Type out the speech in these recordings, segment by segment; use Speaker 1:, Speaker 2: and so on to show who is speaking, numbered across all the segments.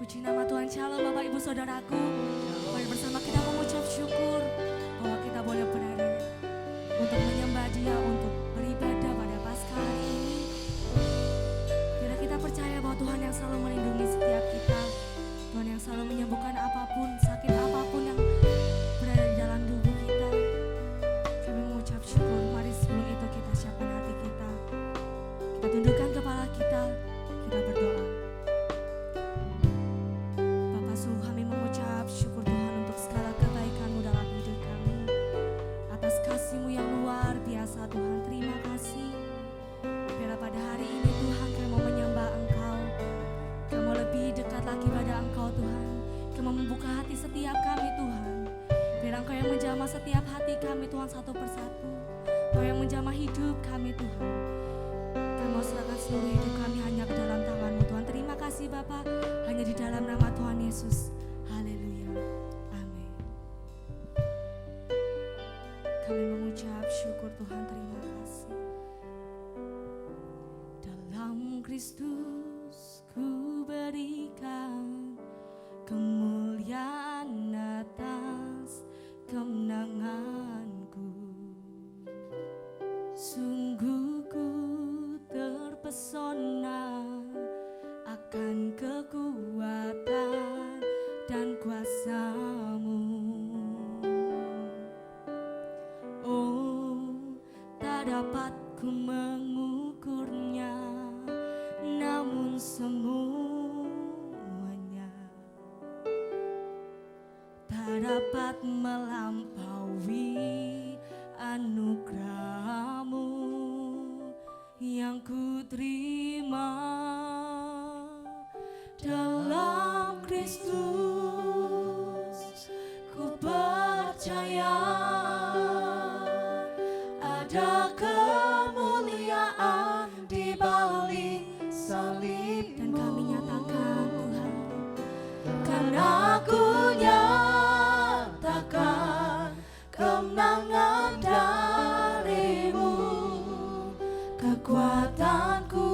Speaker 1: Puji nama Tuhan. Shalom Bapak Ibu Saudaraku. Mari bersama kita mengucap syukur bahwa kita boleh berada untuk menyembah Dia, untuk beribadah pada Paskah hari ini. Bila kita percaya bahwa Tuhan yang selalu melindungi setiap kita, Tuhan yang selalu menyembuhkan apapun, sakit apapun yang berada di dalam tubuh kita. Kami mengucap syukur. Mari sebelum itu kita siapkan hati kita. Kita tundukkan kepala kita, kita berdoa. Kami mengucap syukur Tuhan untuk segala kebaikan-Mu dalam hidup kami, atas kasih-Mu yang luar biasa Tuhan. Terima kasih. Biar pada hari ini Tuhan kami mau menyembah Engkau, kami mau lebih dekat lagi pada Engkau Tuhan. Kami mau membuka hati setiap kami Tuhan. Biar Engkau yang menjamah setiap hati kami Tuhan satu persatu. Engkau yang menjamah hidup kami Tuhan. Kami mau serahkan seluruh hidup kami hanya ke dalam tangan-Mu Tuhan. Terima kasih Bapa, hanya di dalam nama Tuhan Yesus. Haleluya. Amin. Kami mengucap syukur Tuhan, terima kasih. Dalam Kristus ku berikan kemuliaan atas kemenanganku. Sungguh ku terpesona akan kekuatan dan kuasa-Mu. Oh, tak dapat ku mengukurnya, namun semuanya tak dapat melampaui anugerah-Mu yang ku terima. Dalam Kristus ku percaya ada kemuliaan di balik salib. Dan kami nyatakan Tuhan, karena aku nyatakan kemenangan dari-Mu, kekuatanku,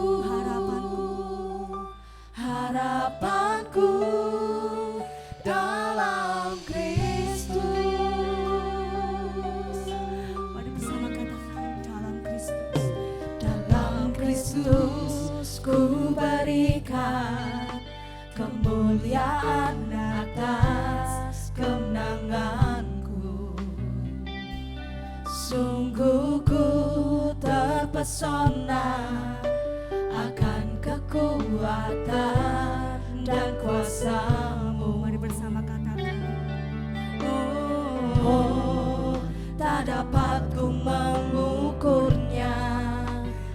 Speaker 1: harapanku dalam Kristus. Mari bersama katakan, dalam Kristus. Dalam Kristus ku berikan kemuliaan atas kemenanganku. Sungguh ku terpesona akan kekuatan dan kuasa-Mu. Mari bersama katakan, oh, tak dapat ku mengukurnya,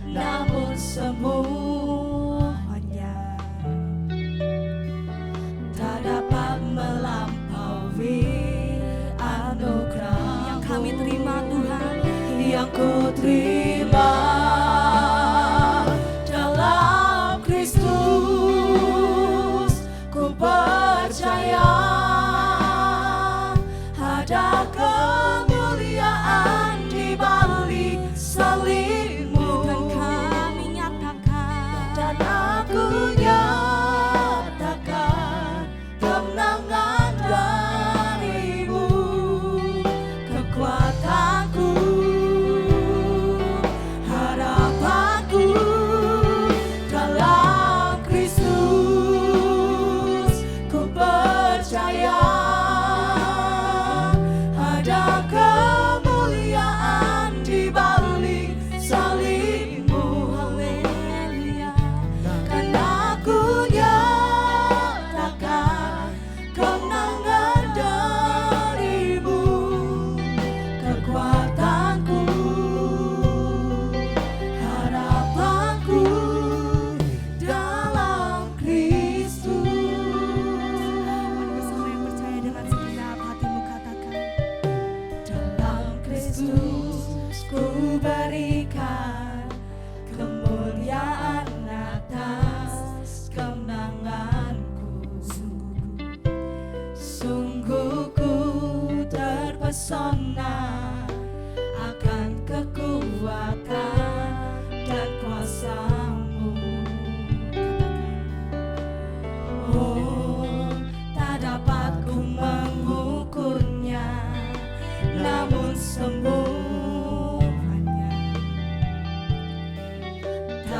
Speaker 1: namun semuanya tak dapat melampaui anugerah yang kami terima Tuhan, yang ku terima. Dalam Kristus ku percaya ada kemuliaan di balik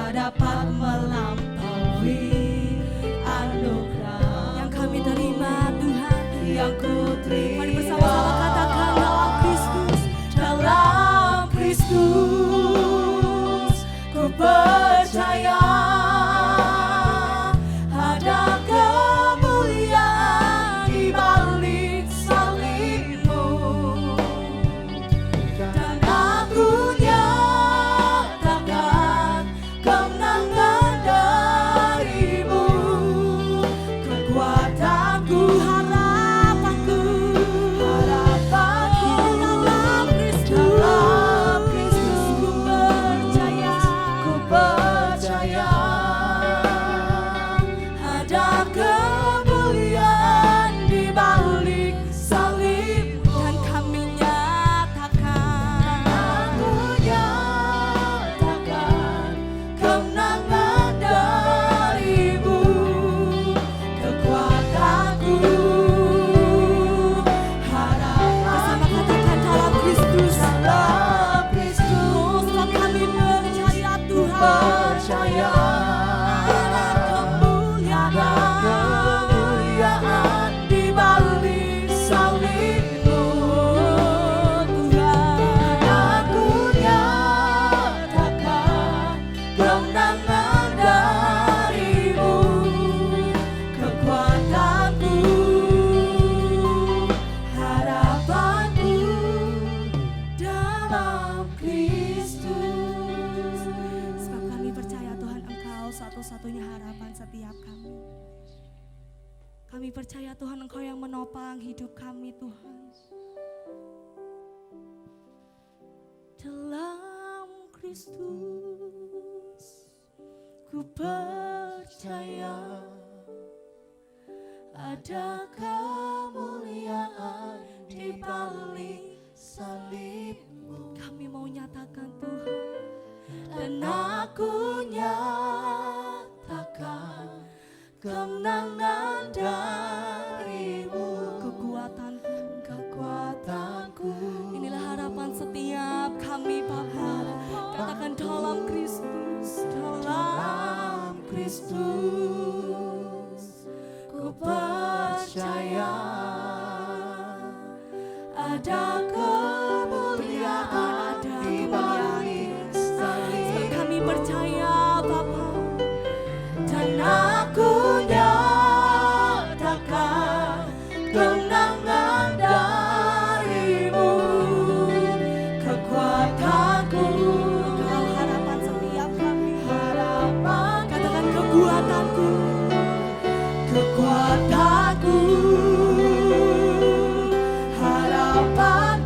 Speaker 1: dapat melampaui anugerah yang kami terima Tuhan, yang ku terima. Mari bersama-sama katakan dalam Kristus, dalam Kristus ku percaya ada kemuliaan di balik salibmu, dan aku nyatakan kemenangan darimu. Kekuatanku, harapanku dalam Kristus ku percaya ada kemuliaan di balik salib, dan kami nyatakan, kemenangan darimu. Kekuatanku, harapan, bersama katakan dalam Kristus, sebab kami percaya Tuhan, percaya ada kemuliaan di balik salibmu Tuhan. Aku nyatakan kemenangan darimu. Kekuatanku, harapanku dalam Kristus. Sebab kami percaya Tuhan, Engkau satu-satunya harapan setiap kami. Kami percaya Tuhan, Engkau yang menopang hidup kami Tuhan. Dalam Kristus ku percaya ada kemuliaan di balik salibmu. Kami mau nyatakan Tuhan, dan aku nyatakan kemenangan darimu. Kekuatanku, inilah harapan setiap kami Bapa. Katakan dalam Kristus, dalam Kristus ku percaya ada kemuliaan di balik salib. Kami percaya Bapa, dan aku nyatakan kemenangan darimu. Kekuatanku, Engkau harapan setiap kami. Harapan, katakan kekuatanku, kekuatanku, harapan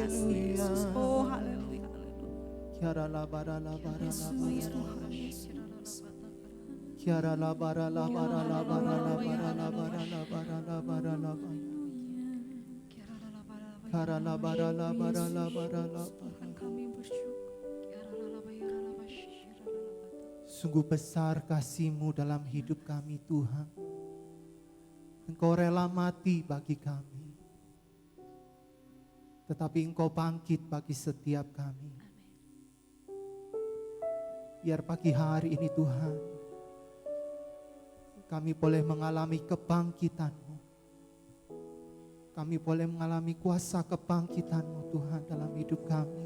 Speaker 1: kasih Yesus. Oh haleluya, haleluya.
Speaker 2: Kiara la bara la bara
Speaker 1: Yesus,
Speaker 2: la
Speaker 1: ya
Speaker 2: bara.
Speaker 1: Tuhan, Yesus.
Speaker 2: Kiara la bara la bara la bara la bara la bara la bara la bara la bara. Kiara la bara la bara la bara la bara.
Speaker 1: Tuhan kami bersyukur.
Speaker 2: Sungguh besar kasih-Mu dalam hidup kami Tuhan. Engkau rela mati bagi kami. Tetapi Engkau bangkit bagi setiap kami. Biar pagi hari ini Tuhan, kami boleh mengalami kebangkitan-Mu. Kami boleh mengalami kuasa kebangkitan-Mu Tuhan dalam hidup kami.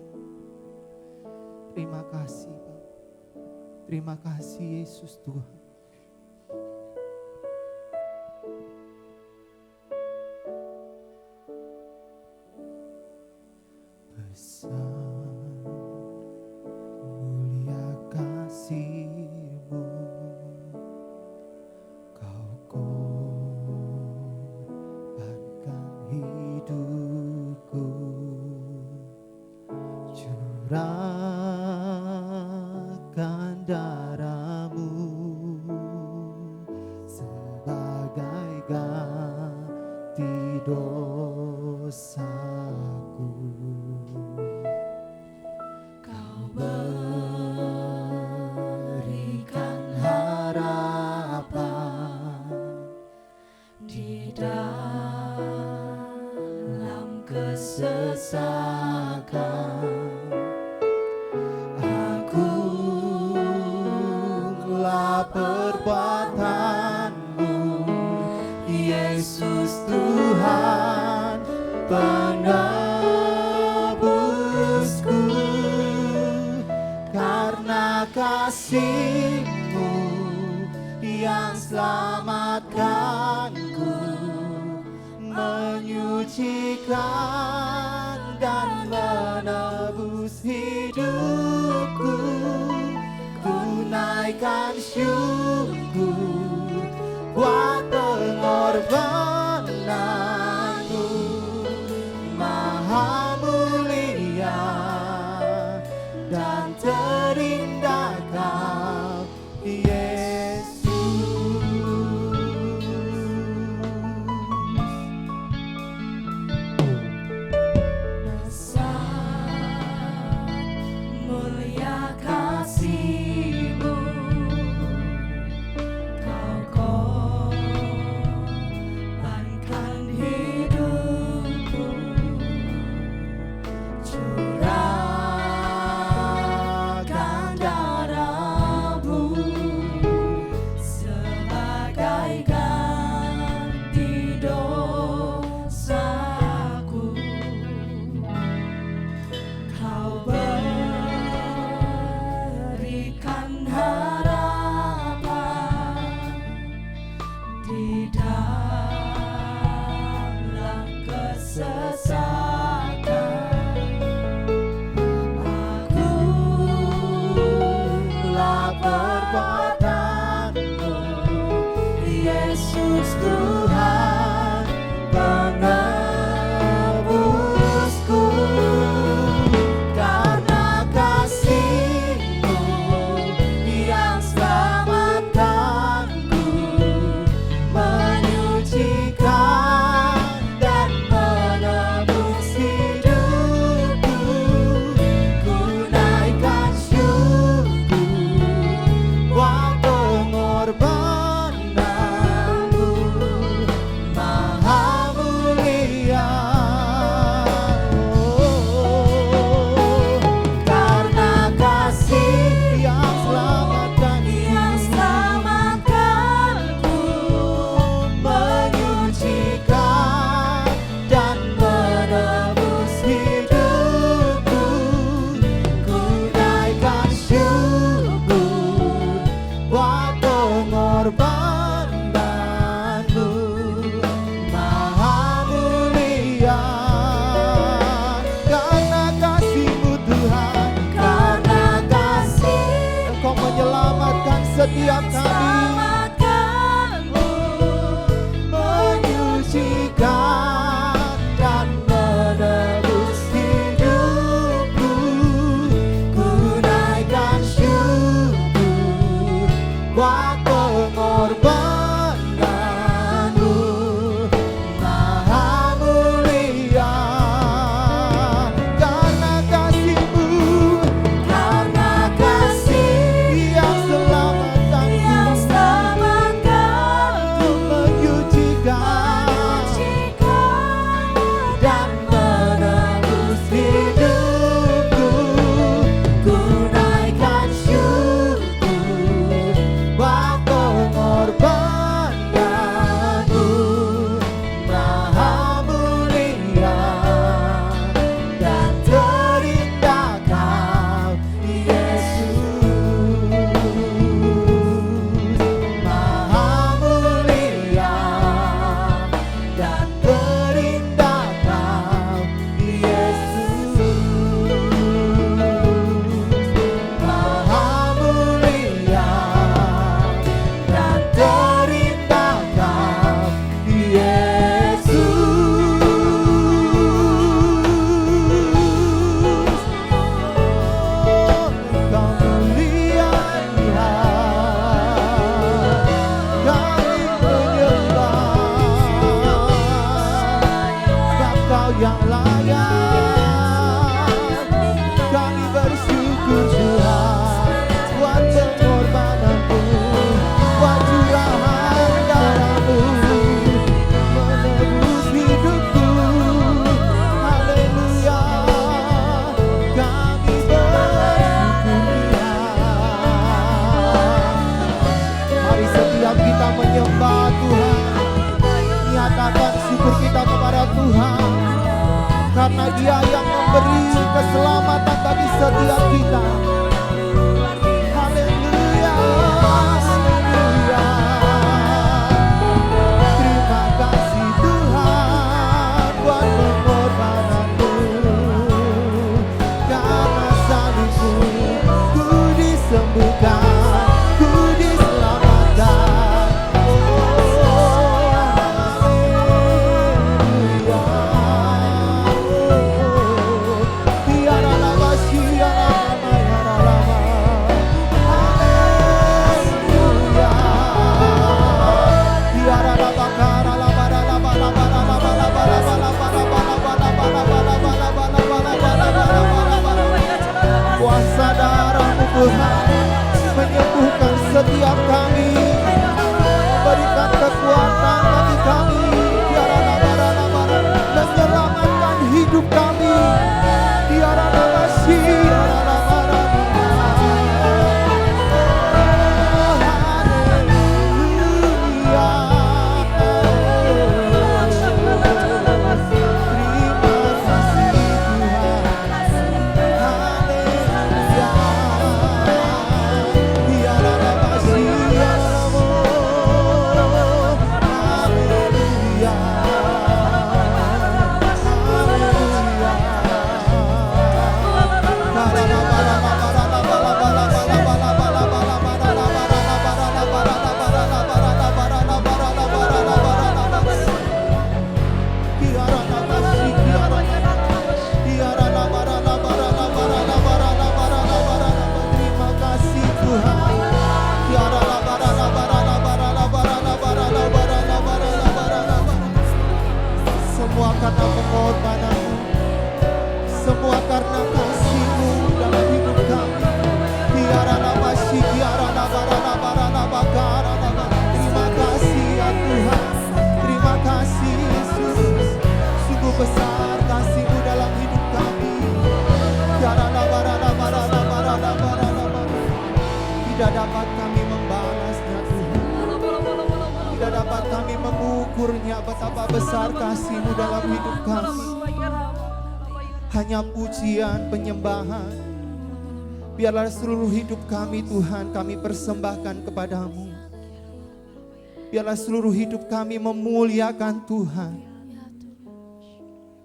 Speaker 2: Terima kasih Bapa. Terima kasih Yesus Tuhan. Besar mulia kasih-Mu, Kau korbankan hidupku, curahkan darah-Mu sebagai ganti dosaku. Kau berikan harapan di dalam kesesakan. Agunglah perbuatan-Mu, Yesus Tuhan penebusku. Karena kasih-Mu yang selamatkanku, menyucikan dan menebus hidupku. Tunaikan syukur buat pengorbanan-Mu, Maha mulia dan terindah Kau Yesus. Besar mulia kasih-Mu, Kau sayang. Kami bersyukur Tuhan buat pengorbananmu, buat curahan darahmu, menebus hidupku. Haleluya, kami bersyukur Tuhan. Mari setiap kita menyembah Tuhan, nyatakan syukur kita kepada Tuhan, karena Dia yang memberi keselamatan bagi setiap kita. Haleluya, haleluya. Terima kasih Tuhan buat pengorbananmu, karena salibmu ku disembuhkan, ku diselamatkan. Kuasa darahmu Tuhan menyembuhkan setiap kami, memberikan kekuatan bagi kami, menyelamatkan hidup kami. Semua karena pengorbananmu, semua karena kasihmu dalam hidup kami. Terima kasih ya Tuhan, terima kasih Yesus. Sungguh besar kasihmu dalam hidup kami. Tidak dapat kami membalasnya Tuhan, tidak dapat kami mengukurnya betapa besar kasihmu dalam hidup kami. Hanya pujian, penyembahan, biarlah seluruh hidup kami Tuhan kami persembahkan kepadamu. Biarlah seluruh hidup kami memuliakan Tuhan.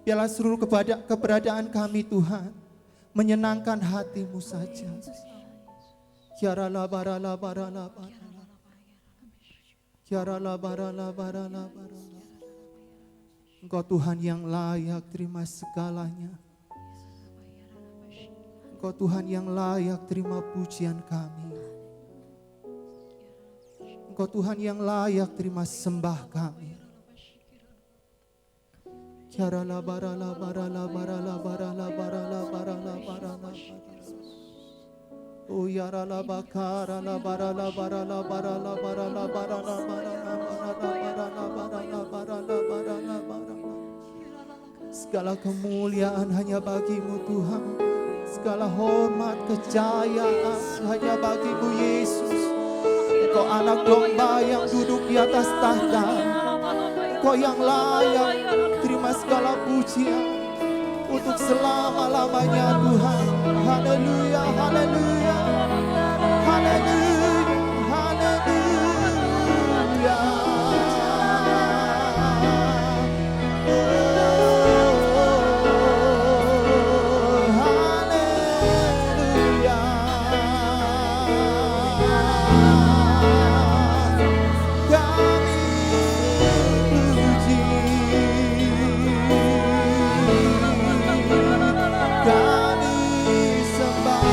Speaker 2: Biarlah seluruh keberadaan kami Tuhan menyenangkan hatimu saja. Engkau Tuhan yang layak terima segalanya. Engkau Tuhan yang layak terima pujian kami. Engkau Tuhan yang layak terima sembah kami. Oh ya la bakara la bara la bara la bara la bara la bara la bara la bara la bara la bara la bara la bara. Segala kemuliaan hanya bagimu Tuhan. Segala hormat kejayaan hanya bagimu Yesus. Engkau anak domba yang duduk di atas tahta. Engkau yang layak terima segala pujian untuk selama-lamanya Tuhan. Haleluya, haleluya, haleluya, haleluya. Kami sembah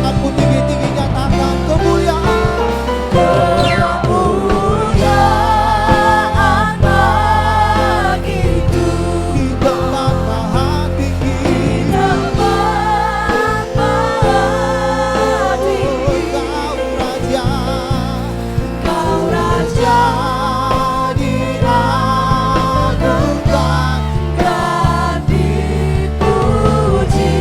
Speaker 2: tanganmu tinggi-tinggi, nyatakan kemuliaan.
Speaker 1: Kemuliaan bagiku
Speaker 2: Di tempat maha tinggi,
Speaker 1: tempat maha tinggi.
Speaker 2: Kau raja diagungkan
Speaker 1: Dan dipuji.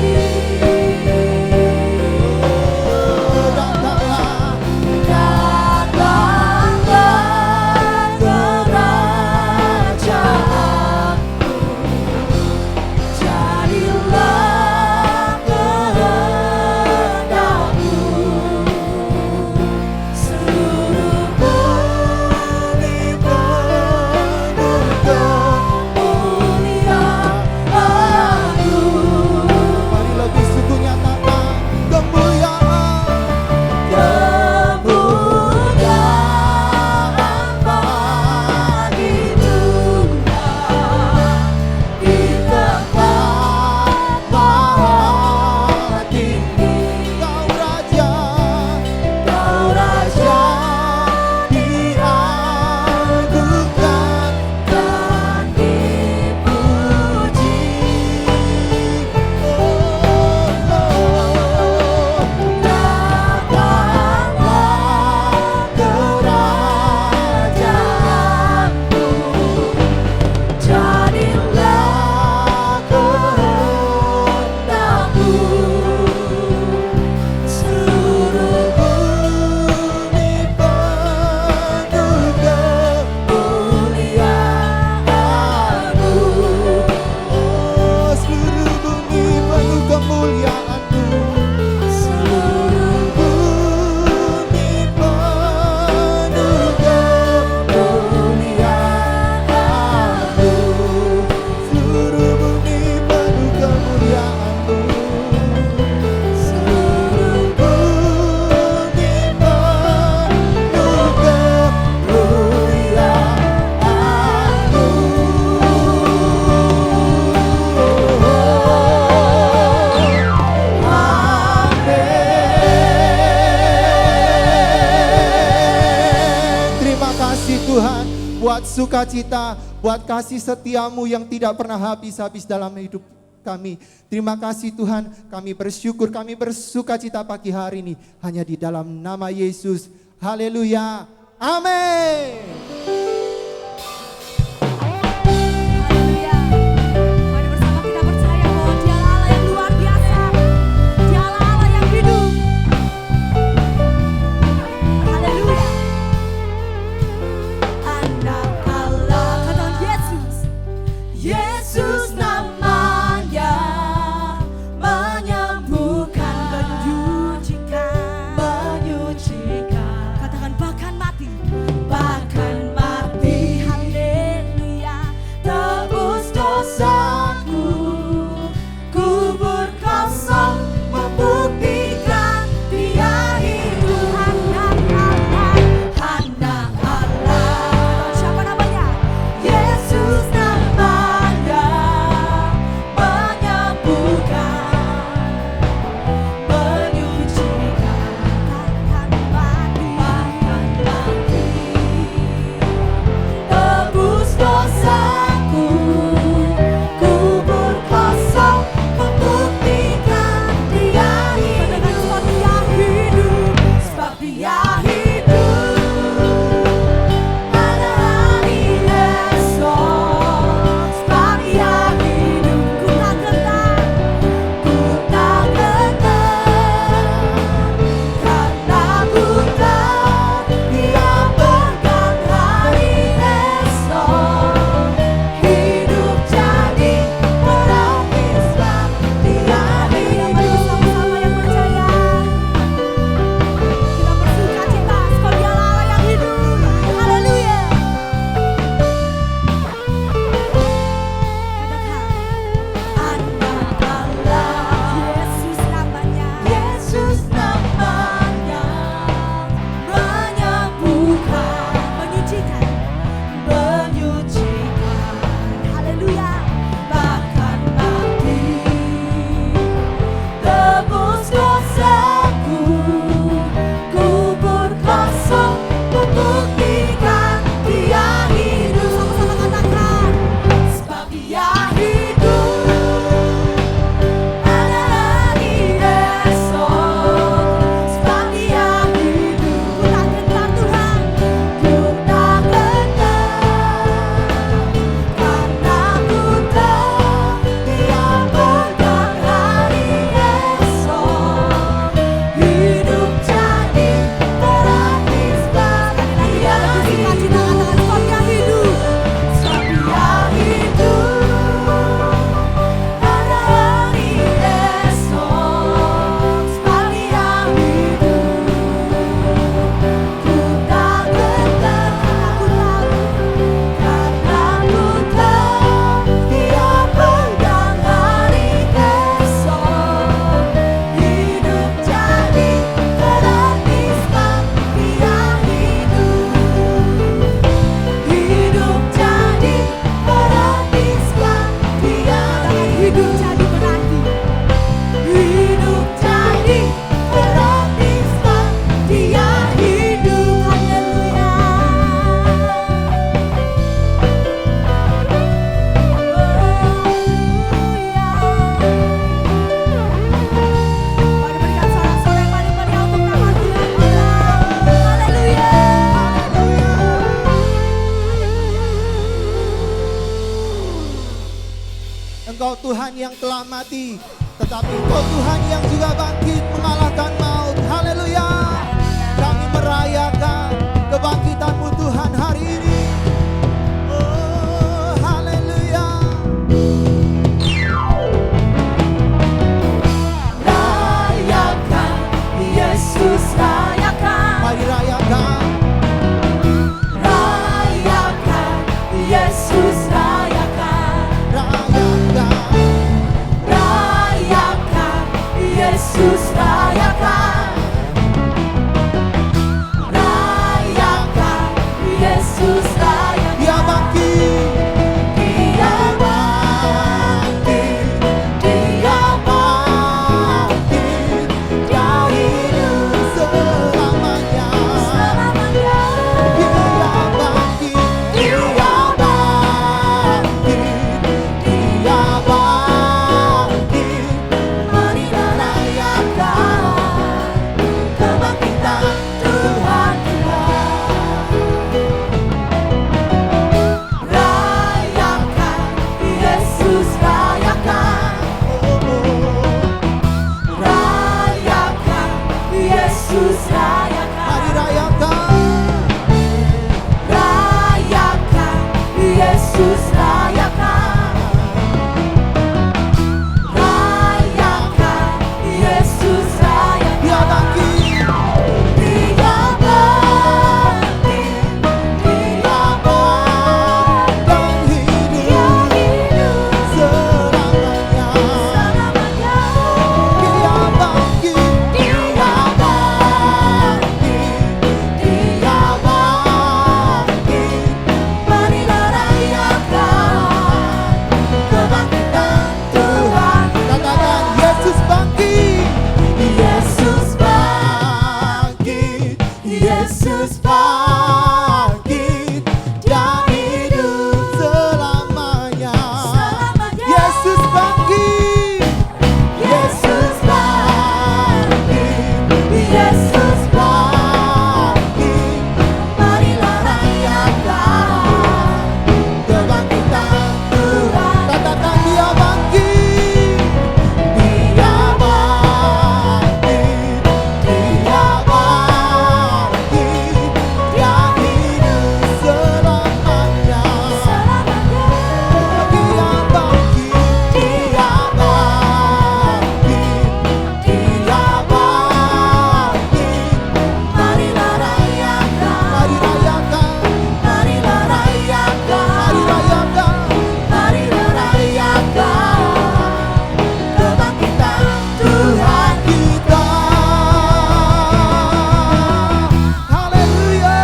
Speaker 2: datanglah
Speaker 1: Datanglah kerajaanmu, jadilah kehendakmu. Seluruh bumi penuh kemuliaan-Mu.
Speaker 2: mari lebih sungguh nyatakan kemuliaan.
Speaker 1: Kemuliaan bagi Tuhan di tempat maha tinggi.
Speaker 2: Kau raja diagungkan
Speaker 1: Dan dipuji. Datanglah kerajaanmu, jadilah kehendakmu. Seluruh
Speaker 2: bumi penuh
Speaker 1: kemuliaan-Mu.
Speaker 2: seluruh bumi penuh kemuliaan-Mu.
Speaker 1: Seluruh
Speaker 2: Bumi penuh
Speaker 1: kemuliaan-Mu.
Speaker 2: seluruh bumi penuh kemuliaan-Mu.
Speaker 1: Seluruh
Speaker 2: Bumi penuh Terima kasih Tuhan buat sukacita, buat kasih setiamu yang tidak pernah habis-habis dalam hidup kami. Terima kasih Tuhan, kami bersyukur, kami bersukacita pagi hari ini hanya di dalam nama Yesus. Haleluya. Amin.
Speaker 1: Haleluya. Mari bersama kita percaya bahwa Dialah Allah yang luar biasa. Dialah Allah yang hidup. Haleluya. Anak Allah, kata Yesus. Yesus namanya, menyembuhkan, menyucikan. Katakan bahkan mati. Bahkan mati.
Speaker 2: telah mati, tetapi Engkau Tuhan yang juga bangkit mengalahkan maut. Haleluya. Kami merayakan kebangkitan-Mu Tuhan hari ini. Oh, haleluya.
Speaker 1: Rayakan Yesus, rayakan.
Speaker 2: Mari rayakan.
Speaker 1: Rayakan Yesus, rayakan.
Speaker 2: Rayakan.
Speaker 1: Rayakan Yesus, rayakan. Rayakan Yesus, rayakan.
Speaker 2: Dia bangkit.
Speaker 1: Dia bangkit, Dia bangkit, Dia hidup
Speaker 2: Selamanya.
Speaker 1: selamanya.
Speaker 2: Dia bangkit.
Speaker 1: Dia bangkit, Dia bangkit. Marilah rayakan kebangkitan Tuhan kita. Rayakan Yesus, rayakan. Rayakan Yesus, rayakan.
Speaker 2: Mari rayakan.
Speaker 1: Rayakan Yesus, rayakan. Rayakan Yesus, rayakan.
Speaker 2: Dia bangkit.
Speaker 1: Dia bangkit, Dia bangkit,
Speaker 2: Dan
Speaker 1: Dia
Speaker 2: hidup
Speaker 1: hidup
Speaker 2: selamanya.
Speaker 1: selamanya.
Speaker 2: Dia bangkit.
Speaker 1: Dia bangkit, Dia bangkit. Marilah rayakan kebangkitan Tuhan.
Speaker 2: Katakan Yesus bangkit.
Speaker 1: Yesus bangkit, Yesus bangkit, dan hidup
Speaker 2: Selamanya.
Speaker 1: selamanya.
Speaker 2: Yesus bangkit.
Speaker 1: Yesus bangkit, Yesus bangkit. Marilah rayakan kebangkitan Tuhan.
Speaker 2: Katakan dia bangkit.
Speaker 1: Dia bangkit, Dia bangkit, dan hidup
Speaker 2: Selamanya.
Speaker 1: selamanya.
Speaker 2: Dia bangkit.
Speaker 1: Dia bangkit, Dia bangkit. Marilah rayakan,
Speaker 2: Mari rayakan.
Speaker 1: marilah
Speaker 2: Mari
Speaker 1: rayakan,
Speaker 2: rayakan.
Speaker 1: marilah rayakan kebangkitan Tuhan.
Speaker 2: Kita. Haleluya.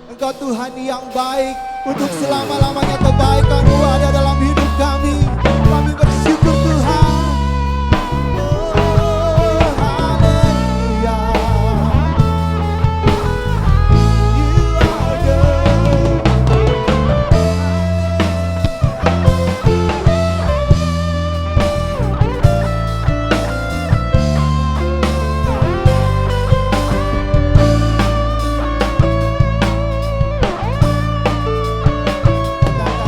Speaker 2: Engkau Tuhan yang baik, untuk selama-lamanya kebaikan-Mu ada dalam hidup kami. Kami bersyukur Tuhan. Oh, haleluya. You are good. Katakan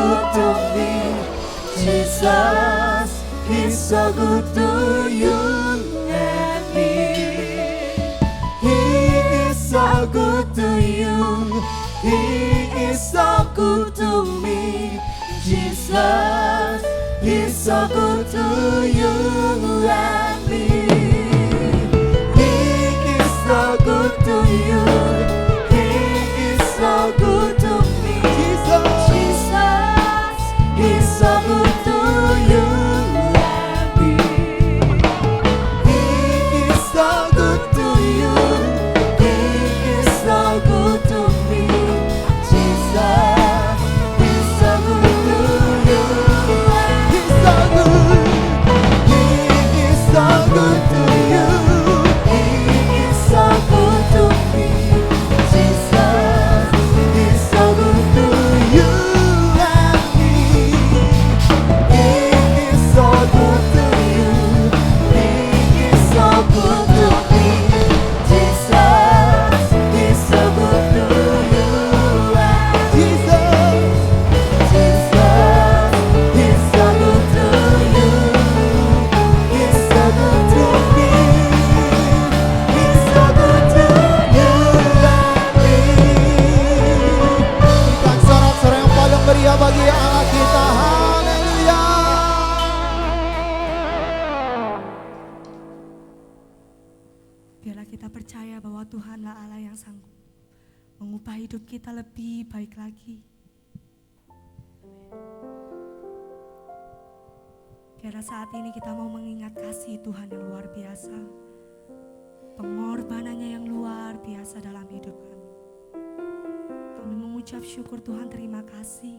Speaker 2: good to me. Jesus, He's so good to you and me. He is so good to you. He is so good to me. Jesus, He's so good to you and me. He is so good to you. He is so good to me. Jesus, He's so good to you and me. He is so good to you. He is so good to me. Jesus, He's so good to you. He's so good. He is so good to you. He is so good to me. Jesus, He's so good to you and me. He is so good to you. He is so good to me. Jesus, He's so good to you and Jesus, He's so good to you. He's so good to me. He's so good to you and me. Berikan sorak-sorai yang paling meriah bagi Allah kita. Haleluya.
Speaker 1: Biarlah kita percaya bahwa Tuhanlah Allah yang sanggup mengubah hidup kita lebih baik lagi. Biarlah saat ini kita mau mengingat kasih Tuhan yang luar biasa, pengorbanannya yang luar biasa dalam hidup kami. Kami mengucap syukur Tuhan, terima kasih.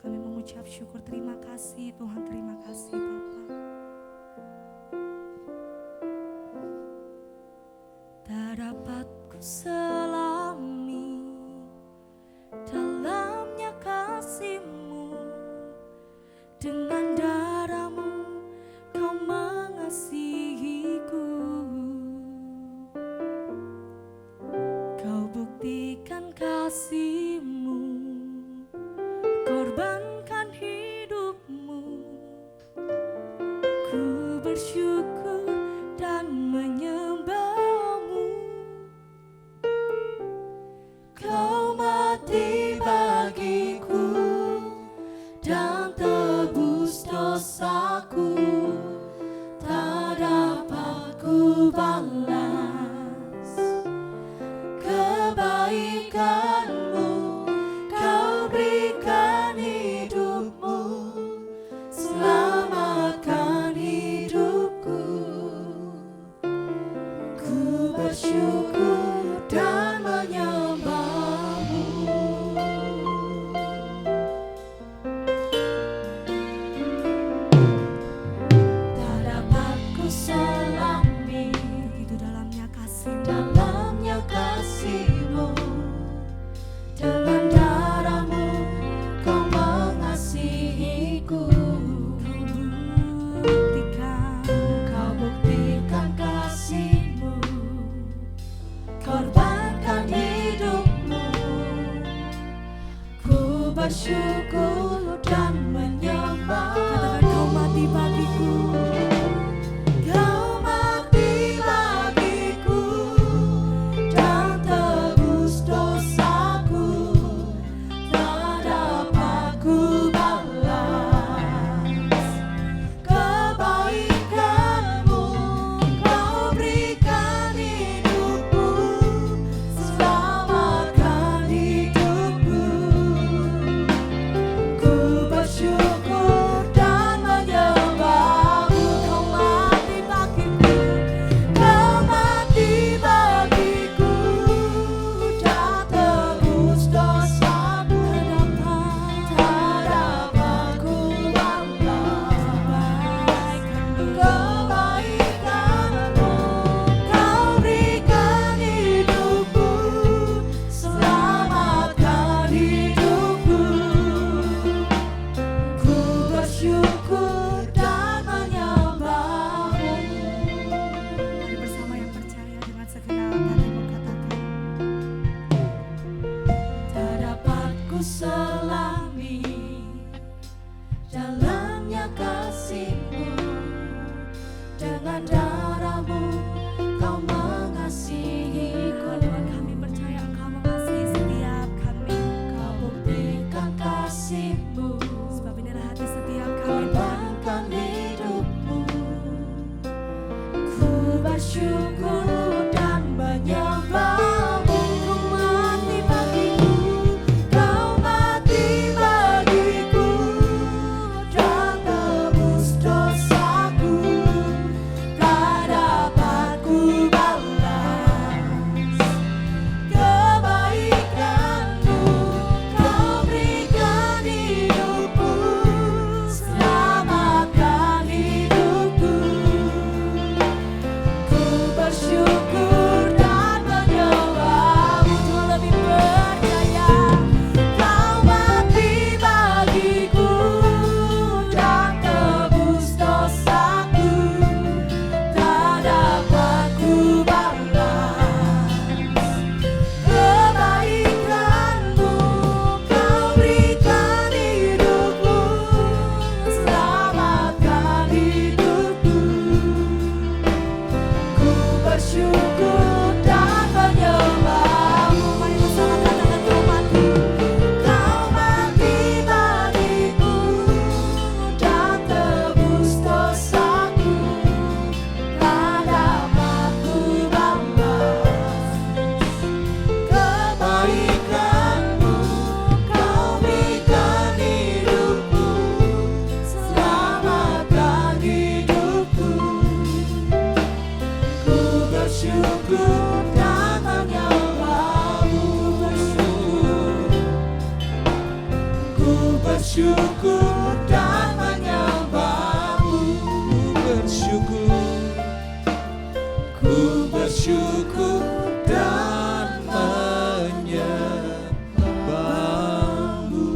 Speaker 1: Kami mengucap syukur, terima kasih Tuhan, terima kasih Bapa. Tak dapat ku selami dalamnya kasih-Mu, dengan darah-Mu Kau mengasihiku. Kau buktikan kasih-Mu, korbankan hidup-Mu. Ku bersyukur dan menyembah-Mu. Kau mati bagiku dan tebus dosaku. Tak dapat ku balas kebaikan-Mu. Kau berikan hidup-Mu, selamatkan hidupku. Ku bersyukur dan menyembah-Mu. Tak dapat ku selami begitu dalamnya kasih-Mu, dalamnya kasih-Mu. Dengan darah-Mu Kau mengasihiku. Kau buktikan kasih-Mu, korbankan hidup-Mu. Ku bersyukur dan menyembah. Katakan, Kau mati bagiku. Kau mati bagiku dan tebus dosaku. Tak dapat ku balas kebaikan-Mu. Kau berikan hidupku, selamatkan hidupku. Ku bersyukur dan alami dalamnya kasih-Mu. Dengan darah-Mu Kau mengasihiku. Tuhan, kami percaya Engkau mengasihi setiap kami. Kau buktikan kasih-Mu, sebab inilah hati setiap kami. Korbankan hidup-Mu. Ku bersyukur dan menyembah-Mu. Kau mati bagiku, Kau mati bagiku, dan tebus dosaku. Tak dapat ku balas kebaikan-Mu. Kau berikan hidupku, selamatkan hidupku. Ku bersyukur dan menyembah-Mu. Tuhan, lebih percaya Kau mati bagiku, dan tebus dosaku. Tak dapat ku balas kebaikan-Mu. Kau berikan hidupku, selamatkan hidupku. Ku bersyukur dan menyembah-Mu. Mari bersama katakan Kau mati. Kau mati bagiku, dan tebus dosaku. Tak dapat ku balas kebaikan-Mu. Kau berikan hidupku, selamatkan hidupku. Ku bersyukur dan menyembah-Mu. Ku bersyukur dan menyembah-Mu.
Speaker 2: Ku bersyukur dan menyembah-Mu.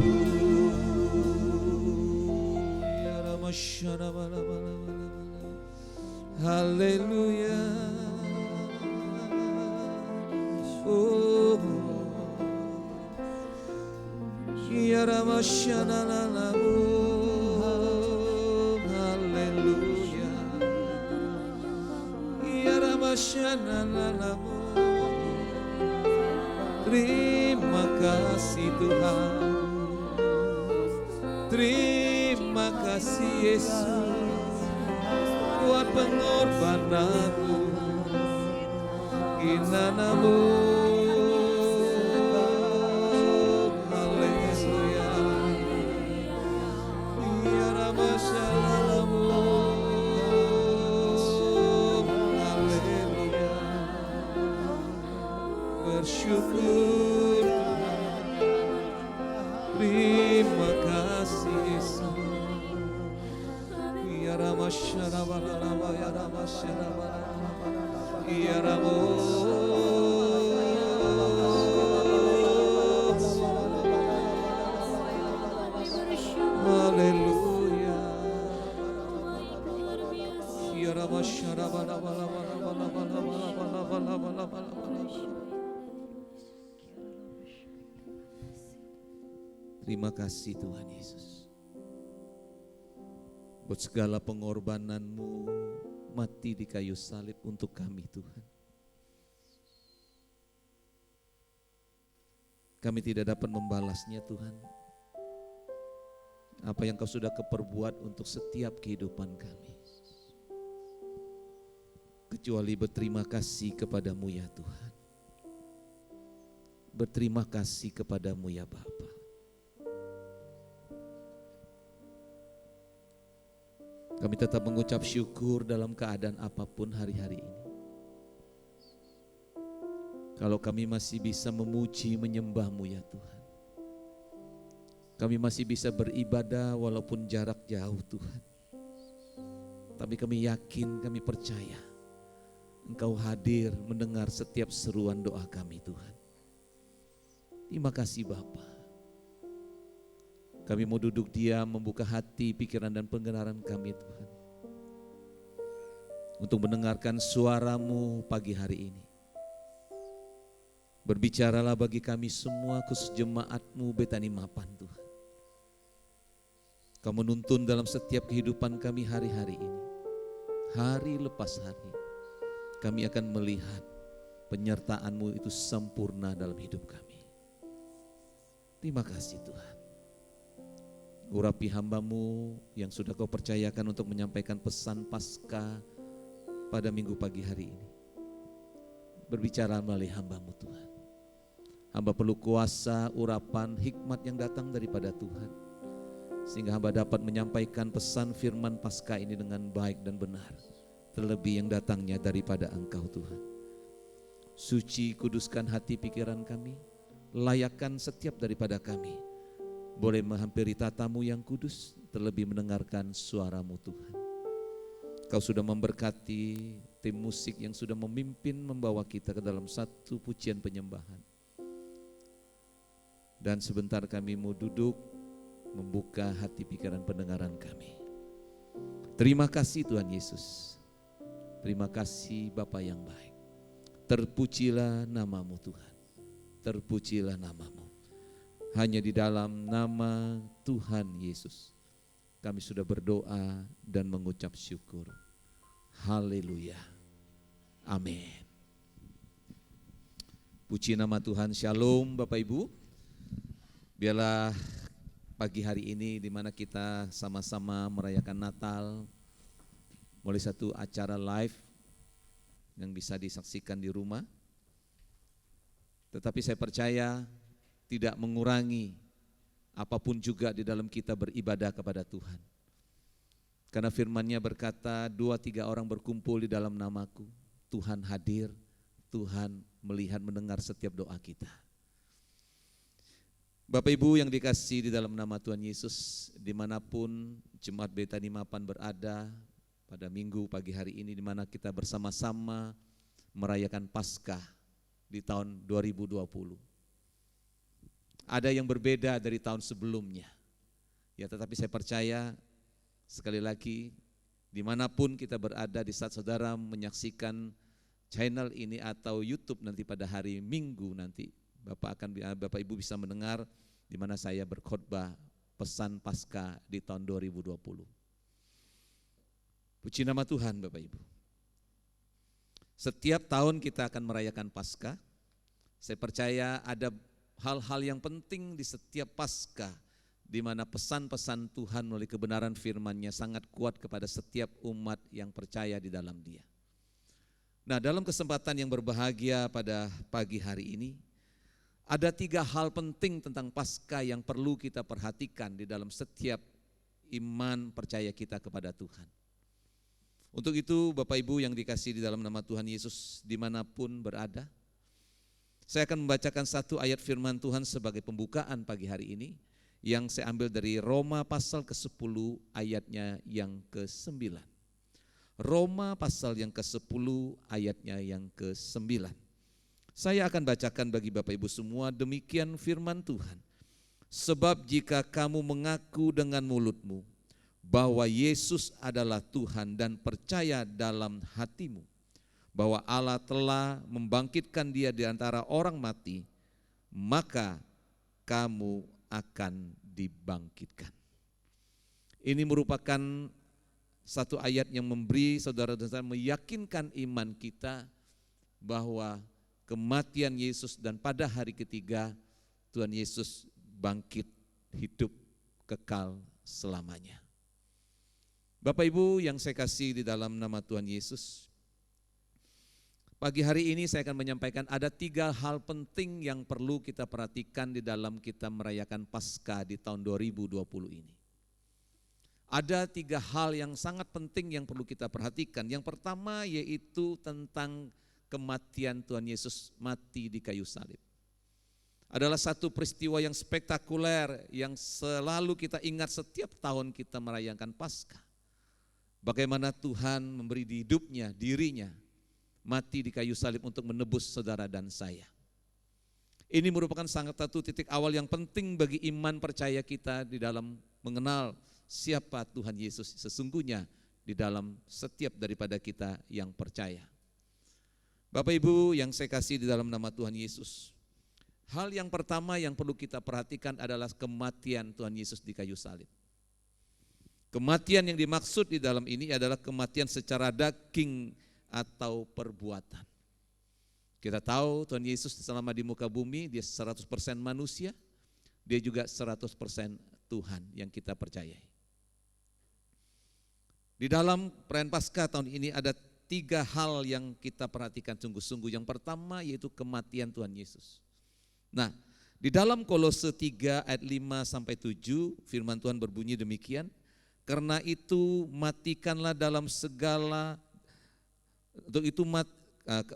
Speaker 2: Ya Ramasyana bala-bala-bala-bala. Haleluya. Oh, ya Ramasyana lalamu. Haleluya. Ya Ramasyana lalamu. Terima kasih Tuhan. Terima kasih Yesus buat pengorbananmu. Ginanamu. Haleluya. Ya Ramasyalamu. Haleluya. Bersyukur Tuhan. Terima kasih Yesus. Ya Ramasyalabalaba, ya Ramasyalabalaba, ya Ramu. Haleluya. Ya Ramasyalabalaba. Terima kasih Tuhan Yesus. Buat segala pengorbanan-Mu mati di kayu salib untuk kami Tuhan. Kami tidak dapat membalasnya Tuhan. Apa yang Kau sudah keperbuat untuk setiap kehidupan kami. Kecuali berterima kasih kepada-Mu ya Tuhan. Berterima kasih kepada-Mu ya Bapa. Kami tetap mengucap syukur dalam keadaan apapun hari-hari ini. Kalau kami masih bisa memuji menyembah-Mu ya Tuhan. Kami masih bisa beribadah walaupun jarak jauh Tuhan. Tapi kami yakin, kami percaya Engkau hadir mendengar setiap seruan doa kami Tuhan. Terima kasih Bapa. Kami mau duduk diam, membuka hati, pikiran dan pengenalan kami Tuhan. Untuk mendengarkan suara-Mu pagi hari ini. Berbicaralah bagi kami semua khusus jemaat-Mu Betani Mapan Tuhan.
Speaker 3: Kau menuntun dalam setiap kehidupan kami hari-hari ini. Hari lepas hari, kami akan melihat penyertaan-Mu itu sempurna dalam hidup kami. Terima kasih Tuhan. Urapi hamba-Mu yang sudah Kau percayakan untuk menyampaikan pesan Paskah pada minggu pagi hari ini. Berbicara melalui hamba-Mu Tuhan. Hamba perlu kuasa, urapan, hikmat yang datang daripada Tuhan. Sehingga hamba dapat menyampaikan pesan firman Paskah ini dengan baik dan benar. Terlebih yang datangnya daripada Engkau Tuhan. Suci, kuduskan hati pikiran kami. Layakkan setiap daripada kami boleh menghampiri tatamu yang kudus, terlebih mendengarkan suara-Mu Tuhan. Kau sudah memberkati tim musik yang sudah memimpin membawa kita ke dalam satu pujian penyembahan. Dan sebentar kami mau duduk membuka hati pikiran pendengaran kami. Terima kasih Tuhan Yesus. Terima kasih Bapa yang baik. Terpujilah nama-Mu Tuhan. Terpujilah nama-Mu. Hanya di dalam nama Tuhan Yesus kami sudah berdoa dan mengucap syukur. Haleluya. Amin. Puji nama Tuhan. Shalom Bapak Ibu. Biarlah pagi hari ini di mana kita sama-sama merayakan Natal melalui satu acara live yang bisa disaksikan di rumah. Tetapi saya percaya tidak mengurangi apapun juga di dalam kita beribadah kepada Tuhan. Karena firman-Nya berkata, 2-3 orang berkumpul di dalam nama-Ku, Tuhan hadir, Tuhan melihat mendengar setiap doa kita. Bapak Ibu yang dikasihi di dalam nama Tuhan Yesus, dimanapun Jemaat Betani Mapan berada pada minggu pagi hari ini, di mana kita bersama-sama merayakan Paskah di tahun 2020. Ada yang berbeda dari tahun sebelumnya, ya, tetapi saya percaya sekali lagi dimanapun kita berada, di saat saudara menyaksikan channel ini atau YouTube nanti pada hari Minggu nanti, Bapak Ibu bisa mendengar di mana saya berkhotbah pesan Paskah di tahun 2020. Puji nama Tuhan Bapak Ibu. Setiap tahun kita akan merayakan Paskah. Saya percaya ada hal-hal yang penting di setiap Paskah, di mana pesan-pesan Tuhan melalui kebenaran firman-Nya sangat kuat kepada setiap umat yang percaya di dalam Dia. Nah, dalam kesempatan yang berbahagia pada pagi hari ini, ada 3 hal penting tentang Paskah yang perlu kita perhatikan di dalam setiap iman percaya kita kepada Tuhan. Untuk itu Bapak Ibu yang dikasihi di dalam nama Tuhan Yesus dimanapun berada, saya akan membacakan satu ayat firman Tuhan sebagai pembukaan pagi hari ini, yang saya ambil dari Roma pasal ke-10 ayatnya yang ke-9. Roma pasal yang ke-10 ayatnya yang ke-9. Saya akan bacakan bagi Bapak Ibu semua, demikian firman Tuhan. Sebab jika kamu mengaku dengan mulutmu bahwa Yesus adalah Tuhan dan percaya dalam hatimu bahwa Allah telah membangkitkan Dia di antara orang mati, maka kamu akan dibangkitkan. Ini merupakan satu ayat yang memberi saudara-saudara meyakinkan iman kita bahwa kematian Yesus dan pada hari ketiga Tuhan Yesus bangkit hidup kekal selamanya. Bapak Ibu yang saya kasih di dalam nama Tuhan Yesus, pagi hari ini saya akan menyampaikan ada 3 hal penting yang perlu kita perhatikan di dalam kita merayakan Paskah di tahun 2020 ini. Ada 3 hal yang sangat penting yang perlu kita perhatikan. Yang pertama yaitu tentang kematian Tuhan Yesus mati di kayu salib. Adalah satu peristiwa yang spektakuler yang selalu kita ingat setiap tahun kita merayakan Paskah. Bagaimana Tuhan memberi di hidupnya, dirinya, mati di kayu salib untuk menebus saudara dan saya. Ini merupakan satu titik awal yang penting bagi iman percaya kita di dalam mengenal siapa Tuhan Yesus sesungguhnya di dalam setiap daripada kita yang percaya. Bapak Ibu yang saya kasih di dalam nama Tuhan Yesus, hal yang pertama yang perlu kita perhatikan adalah kematian Tuhan Yesus di kayu salib. Kematian yang dimaksud di dalam ini adalah kematian secara daging atau perbuatan. Kita tahu Tuhan Yesus selama di muka bumi dia 100% manusia, dia juga 100% Tuhan yang kita percayai. Di dalam perayaan Paskah tahun ini ada 3 hal yang kita perhatikan sungguh-sungguh. Yang pertama yaitu kematian Tuhan Yesus. Nah, di dalam Kolose 3 ayat 5 sampai 7 firman Tuhan berbunyi demikian. Karena itu matikanlah dalam segala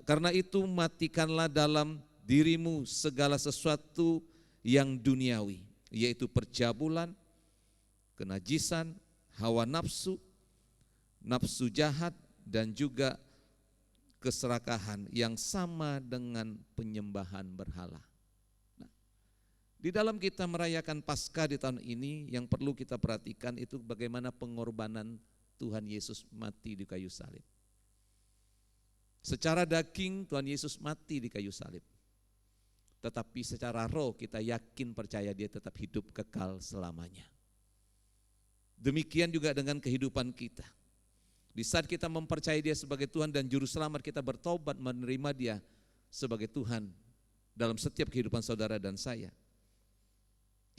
Speaker 3: karena itu matikanlah dalam dirimu segala sesuatu yang duniawi, yaitu percabulan, kenajisan, hawa nafsu, nafsu jahat, dan juga keserakahan yang sama dengan penyembahan berhala. Di dalam kita merayakan Paskah di tahun ini, yang perlu kita perhatikan itu bagaimana pengorbanan Tuhan Yesus mati di kayu salib. Secara daging Tuhan Yesus mati di kayu salib. Tetapi secara roh kita yakin percaya dia tetap hidup kekal selamanya. Demikian juga dengan kehidupan kita. Di saat kita mempercayai dia sebagai Tuhan dan Juru Selamat, kita bertobat menerima dia sebagai Tuhan dalam setiap kehidupan saudara dan saya.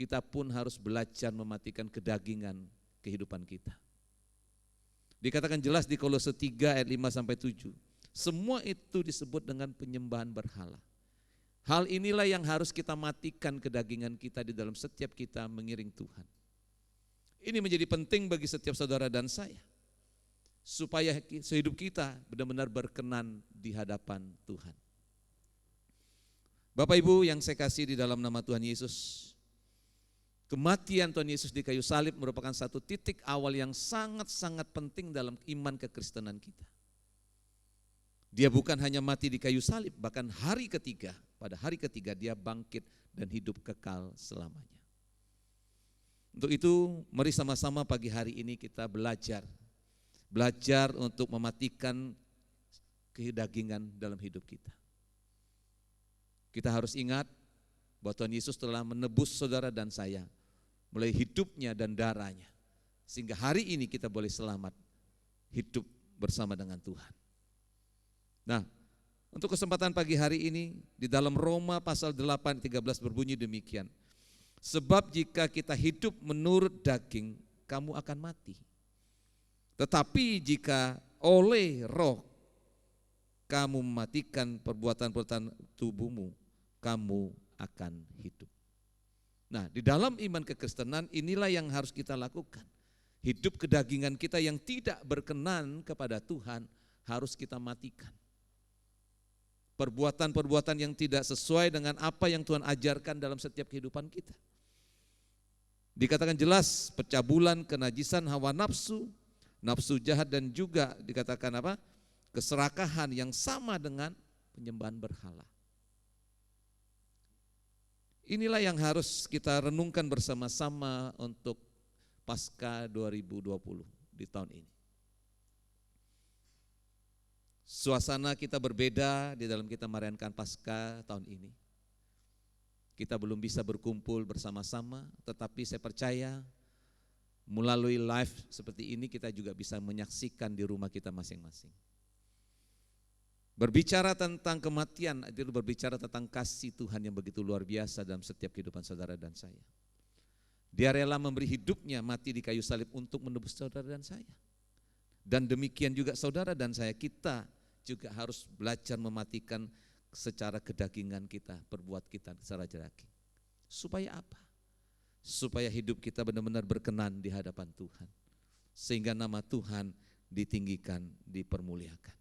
Speaker 3: Kita pun harus belajar mematikan kedagingan kehidupan kita. Dikatakan jelas di Kolose 3 ayat 5 sampai 7. Semua itu disebut dengan penyembahan berhala. Hal inilah yang harus kita matikan kedagingan kita di dalam setiap kita mengiring Tuhan. Ini menjadi penting bagi setiap saudara dan saya. Supaya hidup kita benar-benar berkenan di hadapan Tuhan. Bapak Ibu yang saya kasih di dalam nama Tuhan Yesus, kematian Tuhan Yesus di kayu salib merupakan satu titik awal yang sangat-sangat penting dalam iman kekristenan kita. Dia bukan hanya mati di kayu salib, bahkan pada hari ketiga dia bangkit dan hidup kekal selamanya. Untuk itu mari sama-sama pagi hari ini kita belajar untuk mematikan kedagingan dalam hidup kita. Kita harus ingat bahwa Tuhan Yesus telah menebus saudara dan saya melalui hidupnya dan darahnya, sehingga hari ini kita boleh selamat hidup bersama dengan Tuhan. Nah, untuk kesempatan pagi hari ini di dalam Roma pasal 8:13 berbunyi demikian. Sebab jika kita hidup menurut daging, kamu akan mati. Tetapi jika oleh roh kamu mematikan perbuatan-perbuatan tubuhmu, kamu akan hidup. Nah, di dalam iman kekristenan inilah yang harus kita lakukan. Hidup kedagingan kita yang tidak berkenan kepada Tuhan harus kita matikan. Perbuatan-perbuatan yang tidak sesuai dengan apa yang Tuhan ajarkan dalam setiap kehidupan kita. Dikatakan jelas percabulan, kenajisan, hawa nafsu, nafsu jahat, dan juga dikatakan keserakahan yang sama dengan penyembahan berhala. Inilah yang harus kita renungkan bersama-sama untuk Paskah 2020 di tahun ini. Suasana kita berbeda di dalam kita merayakan Paskah tahun ini. Kita belum bisa berkumpul bersama-sama, tetapi saya percaya melalui live seperti ini kita juga bisa menyaksikan di rumah kita masing-masing. Berbicara tentang kematian, itu berbicara tentang kasih Tuhan yang begitu luar biasa dalam setiap kehidupan saudara dan saya. Dia rela memberi hidupnya mati di kayu salib untuk menebus saudara dan saya. Dan demikian juga saudara dan saya, kita juga harus belajar mematikan secara kedagingan kita, perbuat kita secara daging. Supaya apa? Supaya hidup kita benar-benar berkenan di hadapan Tuhan. Sehingga nama Tuhan ditinggikan, dipermuliakan.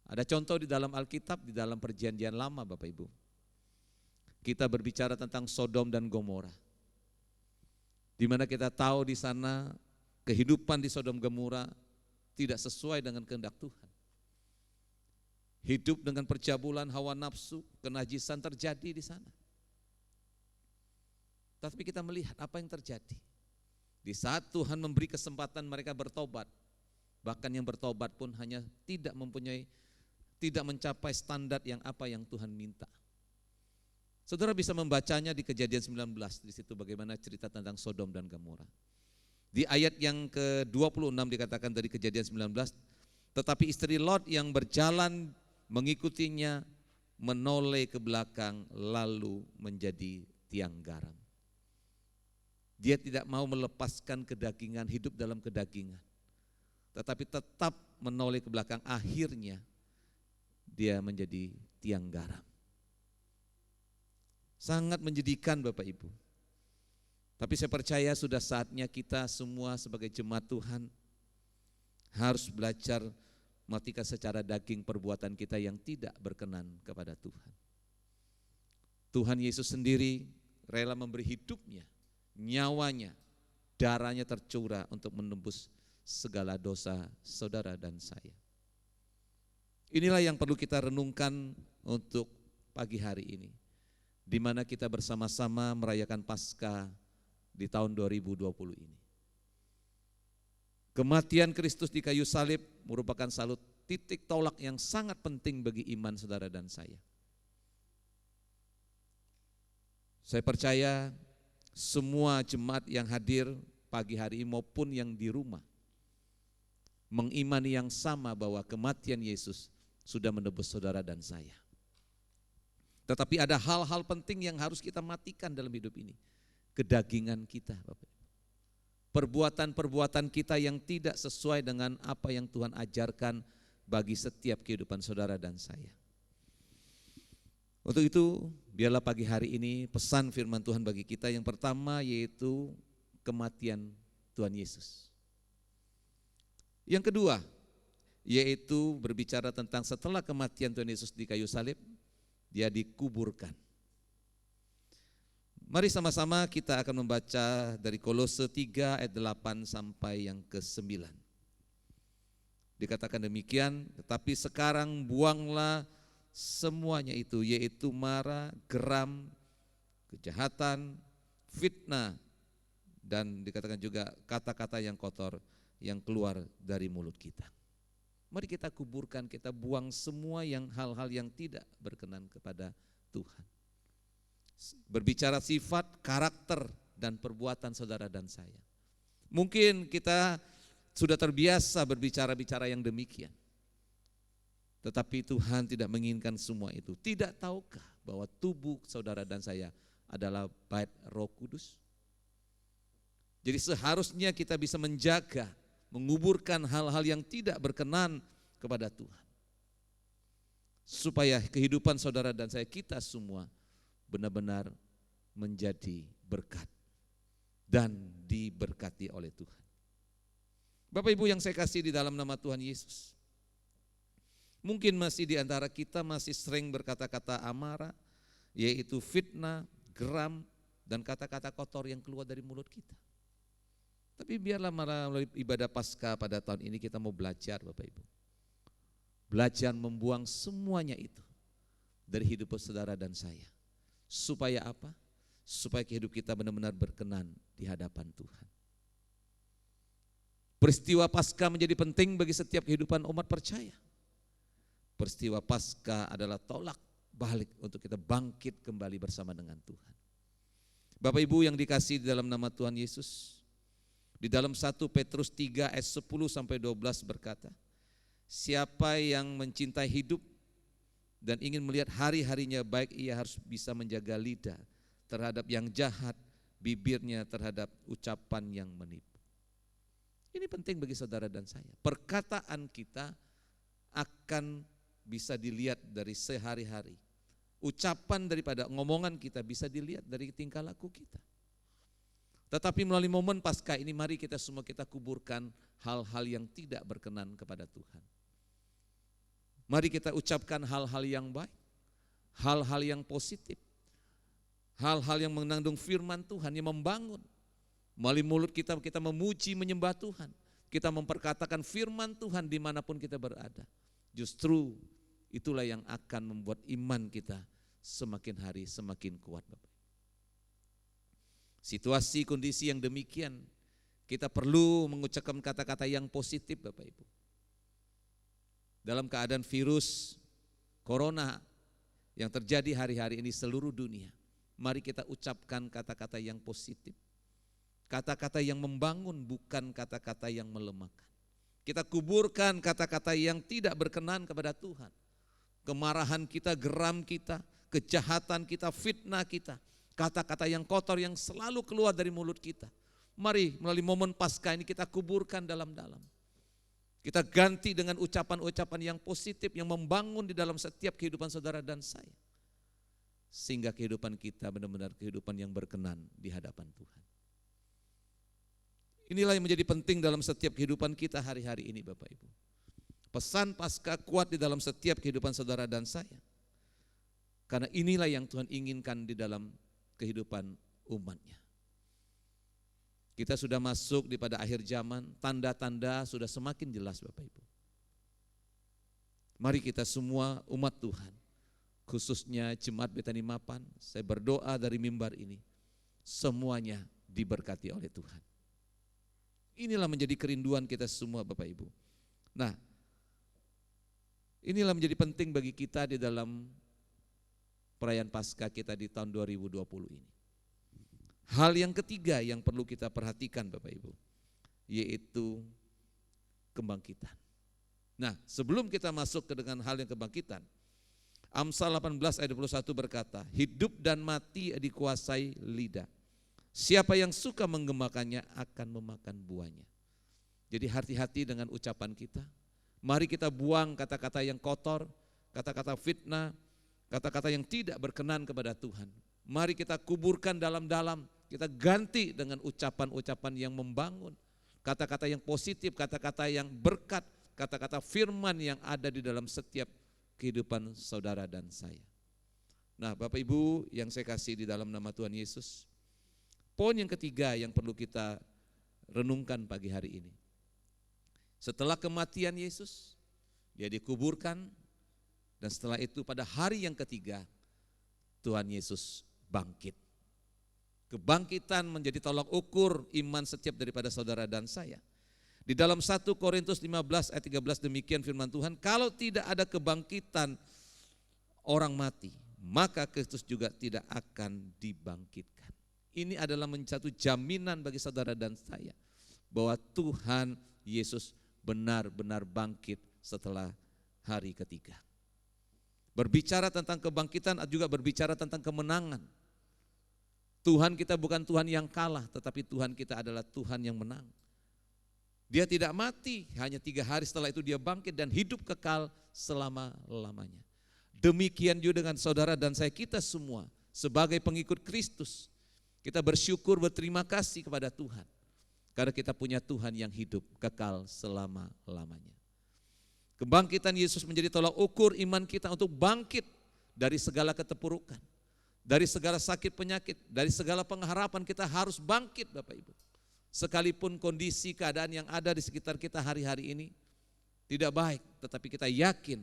Speaker 3: Ada contoh di dalam Alkitab, di dalam perjanjian lama Bapak Ibu. Kita berbicara tentang Sodom dan Gomora. Di mana kita tahu di sana kehidupan di Sodom Gomora tidak sesuai dengan kehendak Tuhan. Hidup dengan percabulan, hawa nafsu, kenajisan terjadi di sana. Tapi kita melihat apa yang terjadi. Di saat Tuhan memberi kesempatan mereka bertobat, bahkan yang bertobat pun hanya tidak mencapai standar yang Tuhan minta. Saudara bisa membacanya di Kejadian 19, di situ bagaimana cerita tentang Sodom dan Gomora. Di ayat yang ke-26 dikatakan dari Kejadian 19, tetapi istri Lot yang berjalan mengikutinya menoleh ke belakang lalu menjadi tiang garam. Dia tidak mau melepaskan kedagingan, hidup dalam kedagingan, tetapi tetap menoleh ke belakang, akhirnya dia menjadi tiang garam. Sangat menjadikan Bapak Ibu. Tapi saya percaya sudah saatnya kita semua sebagai jemaat Tuhan harus belajar matikan secara daging perbuatan kita yang tidak berkenan kepada Tuhan. Tuhan Yesus sendiri rela memberi hidupnya, nyawanya, darahnya tercurah untuk menembus segala dosa saudara dan saya. Inilah yang perlu kita renungkan untuk pagi hari ini, di mana kita bersama-sama merayakan Paskah di tahun 2020 ini. Kematian Kristus di kayu salib merupakan satu titik tolak yang sangat penting bagi iman saudara dan saya. Saya percaya semua jemaat yang hadir pagi hari ini maupun yang di rumah mengimani yang sama bahwa kematian Yesus sudah menebus saudara dan saya. Tetapi ada hal-hal penting yang harus kita matikan dalam hidup ini. Kedagingan kita, Bapak. Perbuatan-perbuatan kita yang tidak sesuai dengan apa yang Tuhan ajarkan bagi setiap kehidupan saudara dan saya. Untuk itu, biarlah pagi hari ini pesan firman Tuhan bagi kita yang pertama yaitu kematian Tuhan Yesus. Yang kedua, yaitu berbicara tentang setelah kematian Tuhan Yesus di kayu salib, dia dikuburkan. Mari sama-sama kita akan membaca dari Kolose 3 ayat 8 sampai yang ke-9. Dikatakan demikian, tetapi sekarang buanglah semuanya itu, yaitu marah, geram, kejahatan, fitnah, dan dikatakan juga kata-kata yang kotor yang keluar dari mulut kita. Mari kita kuburkan, kita buang semua yang hal-hal yang tidak berkenan kepada Tuhan. Berbicara sifat, karakter, dan perbuatan saudara dan saya. Mungkin kita sudah terbiasa berbicara-bicara yang demikian. Tetapi Tuhan tidak menginginkan semua itu. Tidak tahukah bahwa tubuh saudara dan saya adalah bait Roh Kudus? Jadi seharusnya kita bisa menjaga, menguburkan hal-hal yang tidak berkenan kepada Tuhan. Supaya kehidupan saudara dan saya, kita semua benar-benar menjadi berkat dan diberkati oleh Tuhan. Bapak Ibu yang saya kasih di dalam nama Tuhan Yesus, mungkin masih di antara kita masih sering berkata-kata amarah, yaitu fitnah, geram, dan kata-kata kotor yang keluar dari mulut kita. Tapi biarlah melalui ibadah Paskah pada tahun ini kita mau belajar Bapak Ibu. Belajar membuang semuanya itu dari hidup saudara dan saya. Supaya apa? Supaya hidup kita benar-benar berkenan di hadapan Tuhan. Peristiwa Paskah menjadi penting bagi setiap kehidupan umat percaya. Peristiwa Paskah adalah tolak balik untuk kita bangkit kembali bersama dengan Tuhan. Bapak Ibu yang dikasihi di dalam nama Tuhan Yesus, di dalam 1 Petrus 3 ayat 10 sampai 12 berkata, siapa yang mencintai hidup dan ingin melihat hari-harinya baik, ia harus bisa menjaga lidah terhadap yang jahat, bibirnya terhadap ucapan yang menipu. Ini penting bagi saudara dan saya. Perkataan kita akan bisa dilihat dari sehari-hari. Ucapan daripada ngomongan kita bisa dilihat dari tingkah laku kita. Tetapi melalui momen Paskah ini mari kita semua kita kuburkan hal-hal yang tidak berkenan kepada Tuhan. Mari kita ucapkan hal-hal yang baik, hal-hal yang positif, hal-hal yang mengandung firman Tuhan yang membangun. Melalui mulut kita memuji, menyembah Tuhan. Kita memperkatakan firman Tuhan dimanapun kita berada. Justru itulah yang akan membuat iman kita semakin hari semakin kuat Bapak. Situasi kondisi yang demikian kita perlu mengucapkan kata-kata yang positif Bapak Ibu. Dalam keadaan virus corona yang terjadi hari-hari ini seluruh dunia, mari kita ucapkan kata-kata yang positif. kata-kata yang membangun, bukan kata-kata yang melemahkan. Kita kuburkan kata-kata yang tidak berkenan kepada Tuhan. Kemarahan kita, geram kita, kejahatan kita, fitnah kita, kata-kata yang kotor yang selalu keluar dari mulut kita. Mari melalui momen Paskah ini kita kuburkan dalam-dalam. Kita ganti dengan ucapan-ucapan yang positif, yang membangun di dalam setiap kehidupan saudara dan saya. Sehingga kehidupan kita benar-benar kehidupan yang berkenan di hadapan Tuhan. Inilah yang menjadi penting dalam setiap kehidupan kita hari-hari ini Bapak Ibu. Pesan Paskah kuat di dalam setiap kehidupan saudara dan saya. Karena inilah yang Tuhan inginkan di dalam kehidupan umatnya. Kita sudah masuk di pada akhir zaman, tanda-tanda sudah semakin jelas Bapak Ibu. Mari kita semua umat Tuhan, khususnya Jemaat Betani Mapan, saya berdoa dari mimbar ini, semuanya diberkati oleh Tuhan. Inilah menjadi kerinduan kita semua Bapak Ibu. Nah, inilah menjadi penting bagi kita di dalam perayaan Paskah kita di tahun 2020 ini. Hal yang ketiga yang perlu kita perhatikan Bapak Ibu, yaitu kebangkitan. Nah, sebelum kita masuk ke dengan hal yang kebangkitan, Amsal 18 ayat 21 berkata, hidup dan mati dikuasai lidah. Siapa yang suka menggemakannya akan memakan buahnya. Jadi hati-hati dengan ucapan kita. Mari kita buang kata-kata yang kotor, kata-kata fitnah, kata-kata yang tidak berkenan kepada Tuhan. Mari kita kuburkan dalam-dalam, kita ganti dengan ucapan-ucapan yang membangun, kata-kata yang positif, kata-kata yang berkat, kata-kata firman yang ada di dalam setiap kehidupan saudara dan saya. Nah Bapak Ibu yang saya kasih di dalam nama Tuhan Yesus, poin yang ketiga yang perlu kita renungkan pagi hari ini. Setelah kematian Yesus, dia dikuburkan, dan setelah itu pada hari yang ketiga, Tuhan Yesus bangkit. Kebangkitan menjadi tolak ukur iman setiap daripada saudara dan saya. Di dalam 1 Korintus 15 ayat 13 demikian firman Tuhan, kalau tidak ada kebangkitan orang mati, maka Kristus juga tidak akan dibangkitkan. Ini adalah satu jaminan bagi saudara dan saya bahwa Tuhan Yesus benar-benar bangkit setelah hari ketiga. Berbicara tentang kebangkitan juga berbicara tentang kemenangan. Tuhan kita bukan Tuhan yang kalah, tetapi Tuhan kita adalah Tuhan yang menang. Dia tidak mati, hanya 3 hari setelah itu dia bangkit dan hidup kekal selama-lamanya. Demikian juga dengan saudara dan saya, kita semua sebagai pengikut Kristus, kita bersyukur, berterima kasih kepada Tuhan. Karena kita punya Tuhan yang hidup kekal selama-lamanya. Kebangkitan Yesus menjadi tolak ukur iman kita untuk bangkit dari segala keterpurukan, dari segala sakit penyakit, dari segala pengharapan kita harus bangkit Bapak Ibu. Sekalipun kondisi keadaan yang ada di sekitar kita hari-hari ini tidak baik, tetapi kita yakin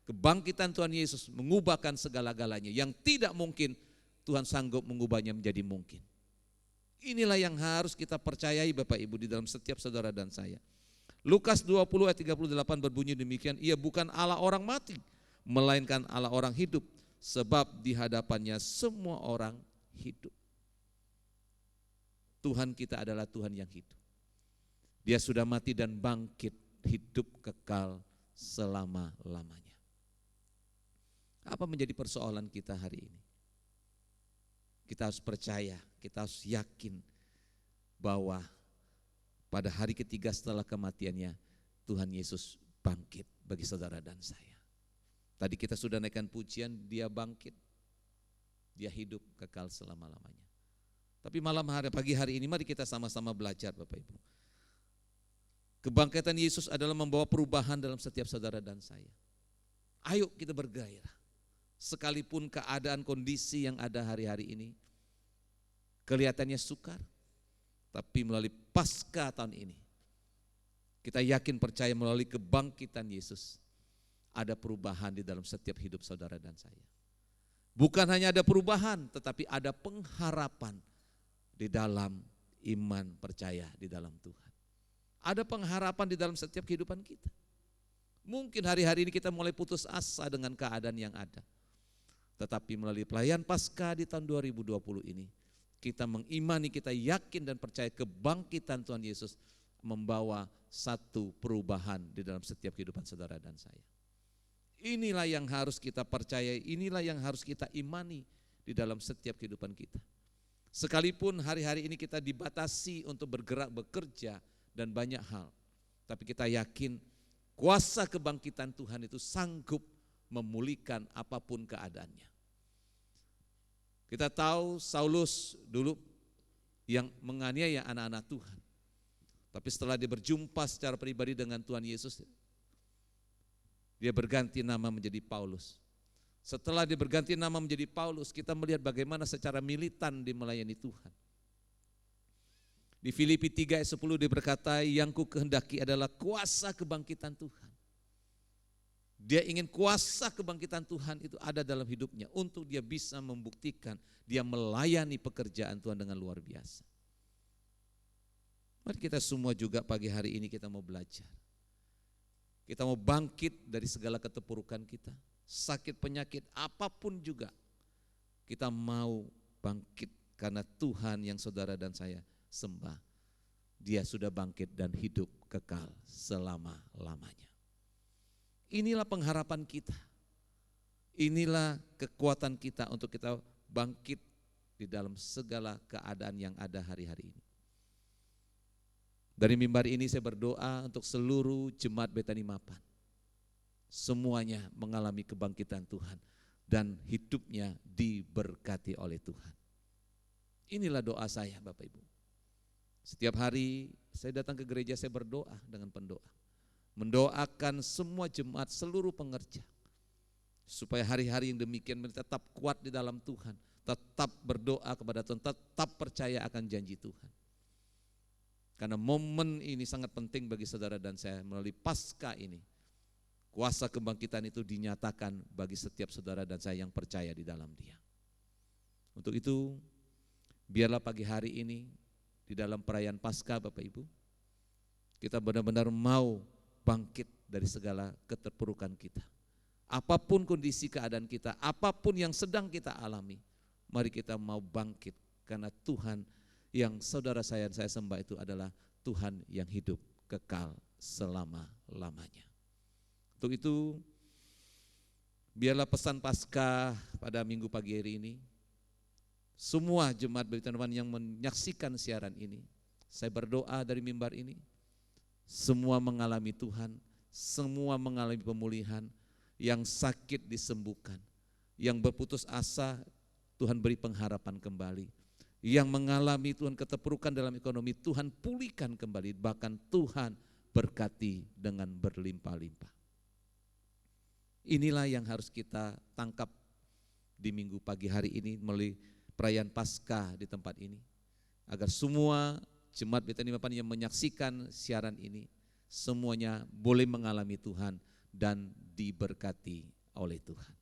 Speaker 3: kebangkitan Tuhan Yesus mengubahkan segala-galanya. Yang tidak mungkin Tuhan sanggup mengubahnya menjadi mungkin. Inilah yang harus kita percayai Bapak Ibu di dalam setiap saudara dan saya. Lukas 20 ayat 38 berbunyi demikian, ia bukan Allah orang mati, melainkan Allah orang hidup, sebab di hadapannya semua orang hidup. Tuhan kita adalah Tuhan yang hidup. Dia sudah mati dan bangkit, hidup kekal selama-lamanya. Apa menjadi persoalan kita hari ini? Kita harus percaya, kita harus yakin bahwa pada hari ketiga setelah kematiannya, Tuhan Yesus bangkit bagi saudara dan saya. Tadi kita sudah naikkan pujian, dia bangkit, dia hidup kekal selama-lamanya. Tapi pagi hari ini mari kita sama-sama belajar Bapak Ibu. Kebangkitan Yesus adalah membawa perubahan dalam setiap saudara dan saya. Ayo kita bergairah. Sekalipun keadaan kondisi yang ada hari-hari ini kelihatannya sukar, tapi melalui Paskah tahun ini kita yakin percaya melalui kebangkitan Yesus ada perubahan di dalam setiap hidup saudara dan saya. Bukan hanya ada perubahan, tetapi ada pengharapan di dalam iman percaya di dalam Tuhan. Ada pengharapan di dalam setiap kehidupan kita. Mungkin hari-hari ini kita mulai putus asa dengan keadaan yang ada. Tetapi melalui pelayan Paskah di tahun 2020 ini, kita mengimani, kita yakin dan percaya kebangkitan Tuhan Yesus membawa satu perubahan di dalam setiap kehidupan saudara dan saya. Inilah yang harus kita percayai, inilah yang harus kita imani di dalam setiap kehidupan kita. Sekalipun hari-hari ini kita dibatasi untuk bergerak, bekerja dan banyak hal, tapi kita yakin kuasa kebangkitan Tuhan itu sanggup memulihkan apapun keadaannya. Kita tahu Saulus dulu yang menganiaya anak-anak Tuhan. Tapi setelah dia berjumpa secara pribadi dengan Tuhan Yesus, dia berganti nama menjadi Paulus. Setelah dia berganti nama menjadi Paulus, kita melihat bagaimana secara militan dia melayani Tuhan. Di Filipi 3 ayat 10 dia berkata, yang ku kehendaki adalah kuasa kebangkitan Tuhan. Dia ingin kuasa kebangkitan Tuhan itu ada dalam hidupnya untuk dia bisa membuktikan dia melayani pekerjaan Tuhan dengan luar biasa. Mari kita semua juga pagi hari ini kita mau belajar. Kita mau bangkit dari segala keterpurukan kita, sakit penyakit apapun juga. Kita mau bangkit karena Tuhan yang saudara dan saya sembah, dia sudah bangkit dan hidup kekal selama-lamanya. Inilah pengharapan kita, inilah kekuatan kita untuk kita bangkit di dalam segala keadaan yang ada hari-hari ini. Dari mimbar ini saya berdoa untuk seluruh jemaat Betani Mapan. Semuanya mengalami kebangkitan Tuhan dan hidupnya diberkati oleh Tuhan. Inilah doa saya Bapak Ibu. Setiap hari saya datang ke gereja, saya berdoa dengan pendoa. Mendoakan semua jemaat, seluruh pengerja. Supaya hari-hari yang demikian mereka tetap kuat di dalam Tuhan. Tetap berdoa kepada Tuhan, tetap percaya akan janji Tuhan. Karena momen ini sangat penting bagi saudara dan saya melalui Paskah ini. Kuasa kebangkitan itu dinyatakan bagi setiap saudara dan saya yang percaya di dalam Dia. Untuk itu, biarlah pagi hari ini di dalam perayaan Paskah Bapak Ibu, kita benar-benar mau bangkit dari segala keterpurukan kita. Apapun kondisi keadaan kita, apapun yang sedang kita alami, mari kita mau bangkit karena Tuhan yang saudara saya dan saya sembah itu adalah Tuhan yang hidup kekal selama-lamanya. Untuk itu, biarlah pesan Paskah pada minggu pagi hari ini, semua jemaat Betani yang menyaksikan siaran ini, saya berdoa dari mimbar ini, semua mengalami Tuhan, semua mengalami pemulihan, yang sakit disembuhkan, yang berputus asa Tuhan beri pengharapan kembali, yang mengalami Tuhan keterpurukan dalam ekonomi Tuhan pulihkan kembali, bahkan Tuhan berkati dengan berlimpah-limpah. Inilah yang harus kita tangkap di minggu pagi hari ini melalui perayaan Paskah di tempat ini, agar semua jemaat Betani Mapan yang menyaksikan siaran ini semuanya boleh mengalami Tuhan dan diberkati oleh Tuhan.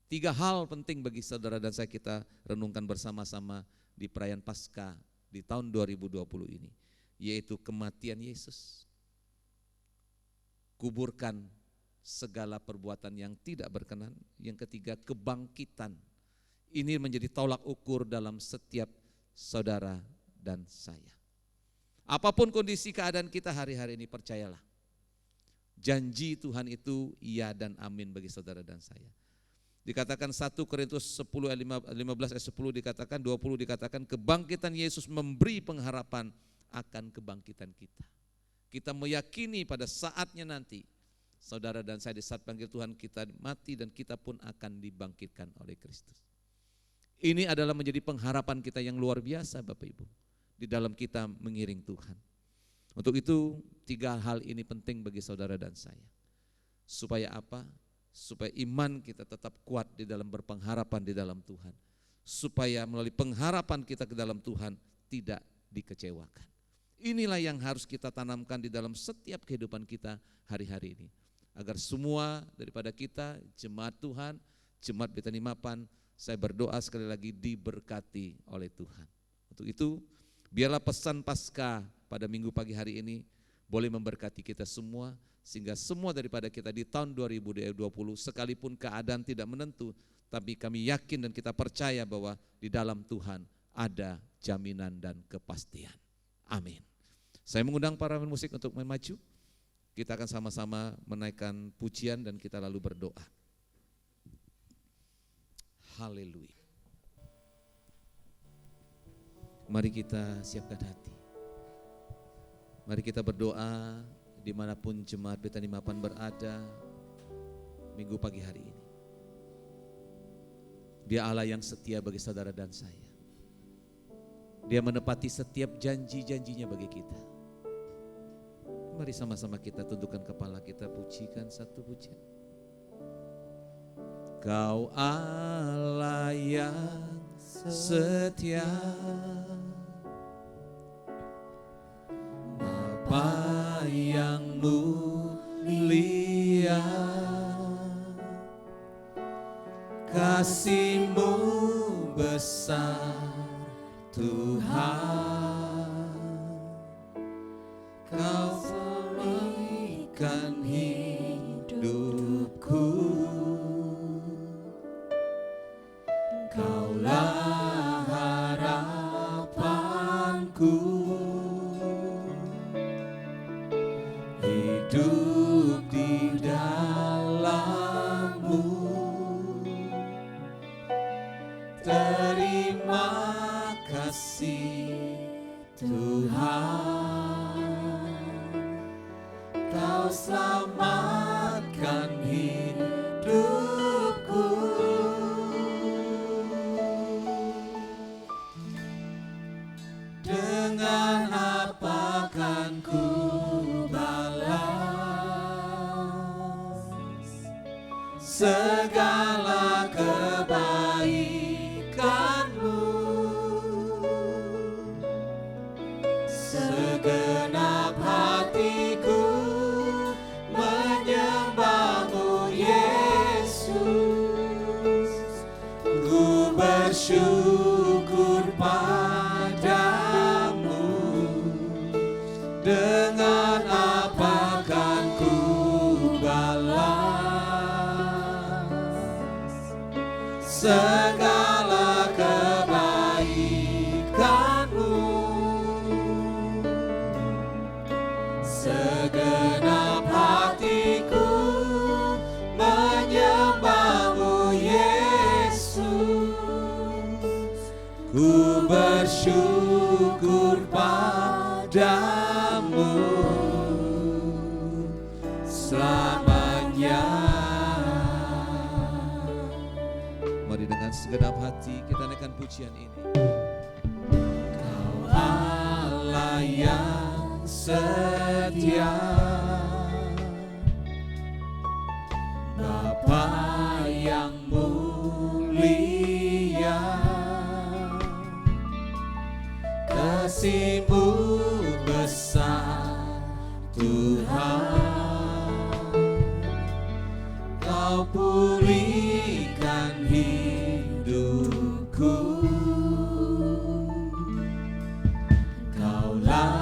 Speaker 3: 3 hal penting bagi saudara dan saya kita renungkan bersama-sama di perayaan Paskah di tahun 2020 ini, yaitu kematian Yesus. Kuburkan segala perbuatan yang tidak berkenan. Yang ketiga, kebangkitan. Ini menjadi tolak ukur dalam setiap saudara dan saya. Apapun kondisi keadaan kita hari-hari ini, percayalah, janji Tuhan itu iya dan amin bagi saudara dan saya. Dikatakan 1 Korintus 10 ayat 15 ayat 10 dikatakan, 20 dikatakan, kebangkitan Yesus memberi pengharapan akan kebangkitan kita. Kita meyakini pada saatnya nanti, saudara dan saya di saat panggil Tuhan kita mati dan kita pun akan dibangkitkan oleh Kristus. Ini adalah menjadi pengharapan kita yang luar biasa Bapak Ibu, di dalam kita mengiring Tuhan. Untuk itu 3 hal ini penting bagi saudara dan saya. Supaya apa? Supaya iman kita tetap kuat di dalam berpengharapan di dalam Tuhan. Supaya melalui pengharapan kita ke dalam Tuhan tidak dikecewakan. Inilah yang harus kita tanamkan di dalam setiap kehidupan kita hari-hari ini. Agar semua daripada kita, jemaat Tuhan, jemaat Betani Mapan, saya berdoa sekali lagi diberkati oleh Tuhan. Untuk itu, biarlah pesan Paskah pada minggu pagi hari ini boleh memberkati kita semua, sehingga semua daripada kita di tahun 2020 sekalipun keadaan tidak menentu, tapi kami yakin dan kita percaya bahwa di dalam Tuhan ada jaminan dan kepastian. Amin. Saya mengundang para musik untuk maju. Kita akan sama-sama menaikkan pujian dan kita lalu berdoa. Haleluya. Mari kita siapkan hati. Mari kita berdoa dimanapun jemaat Betani Mapan berada minggu pagi hari ini. Dia Allah yang setia bagi saudara dan saya. Dia menepati setiap janji-janjinya bagi kita. Mari sama-sama kita tundukkan kepala, kita pujikan satu pujian. Kau Allah yang setia, Bapa yang mulia, kasih-Mu besar Tuhan. Kau berikan hidupku, Kaulah harapanku, hidup di dalam-Mu. Terima kasih Tuhan, Kau selamatkan hidupku. Dengan apa kan ku balas segala kebaikan-Mu? Segenap hatiku menyembah-Mu Yesus. Ku bersyukur padamu. Dengan apa kan ku balas segala kebaikan-Mu? Segenap hatiku menyembah-Mu Yesus. Ku bersyukur padamu selamanya. Mari dengan segenap hati kita naikkan pujian ini. Kau Allah yang setia, Bapa yang mulia, kasih-Mu besar Tuhan. Kau pulihkan hidupku, Kaulah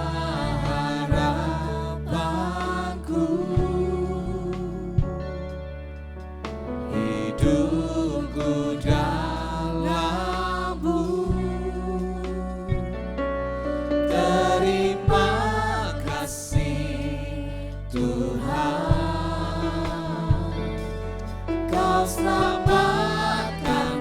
Speaker 3: harapanku, hidupku dalam-Mu. Terima kasih Tuhan, Kau selamatkan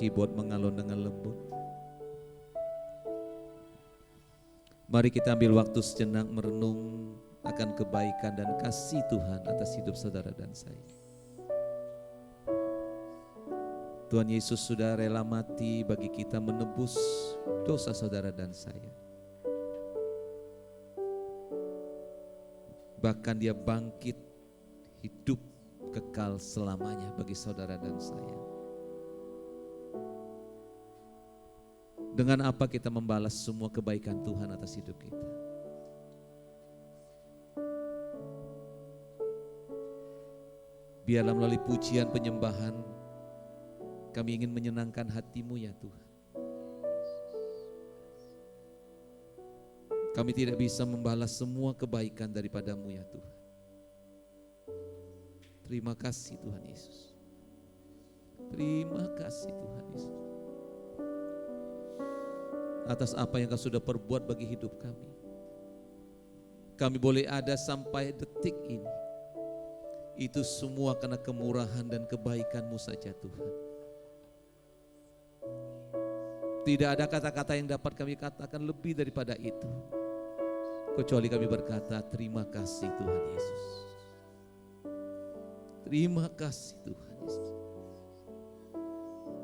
Speaker 3: keyboard mengalun dengan lembut. Mari kita ambil waktu sejenak merenung akan kebaikan dan kasih Tuhan atas hidup saudara dan saya. Tuhan Yesus sudah rela mati bagi kita menebus dosa saudara dan saya. Bahkan dia bangkit hidup kekal selamanya bagi saudara dan saya. Dengan apa kita membalas semua kebaikan Tuhan atas hidup kita? Biarlah melalui pujian penyembahan kami ingin menyenangkan hati-Mu ya Tuhan. Kami tidak bisa membalas semua kebaikan daripada-Mu ya Tuhan. Terima kasih Tuhan Yesus. Terima kasih Tuhan Yesus. Atas apa yang Kau sudah perbuat bagi hidup kami. Kami boleh ada sampai detik ini. Itu semua karena kemurahan dan kebaikan-Mu saja Tuhan. Tidak ada kata-kata yang dapat kami katakan lebih daripada itu. Kecuali kami berkata terima kasih Tuhan Yesus. Terima kasih Tuhan Yesus.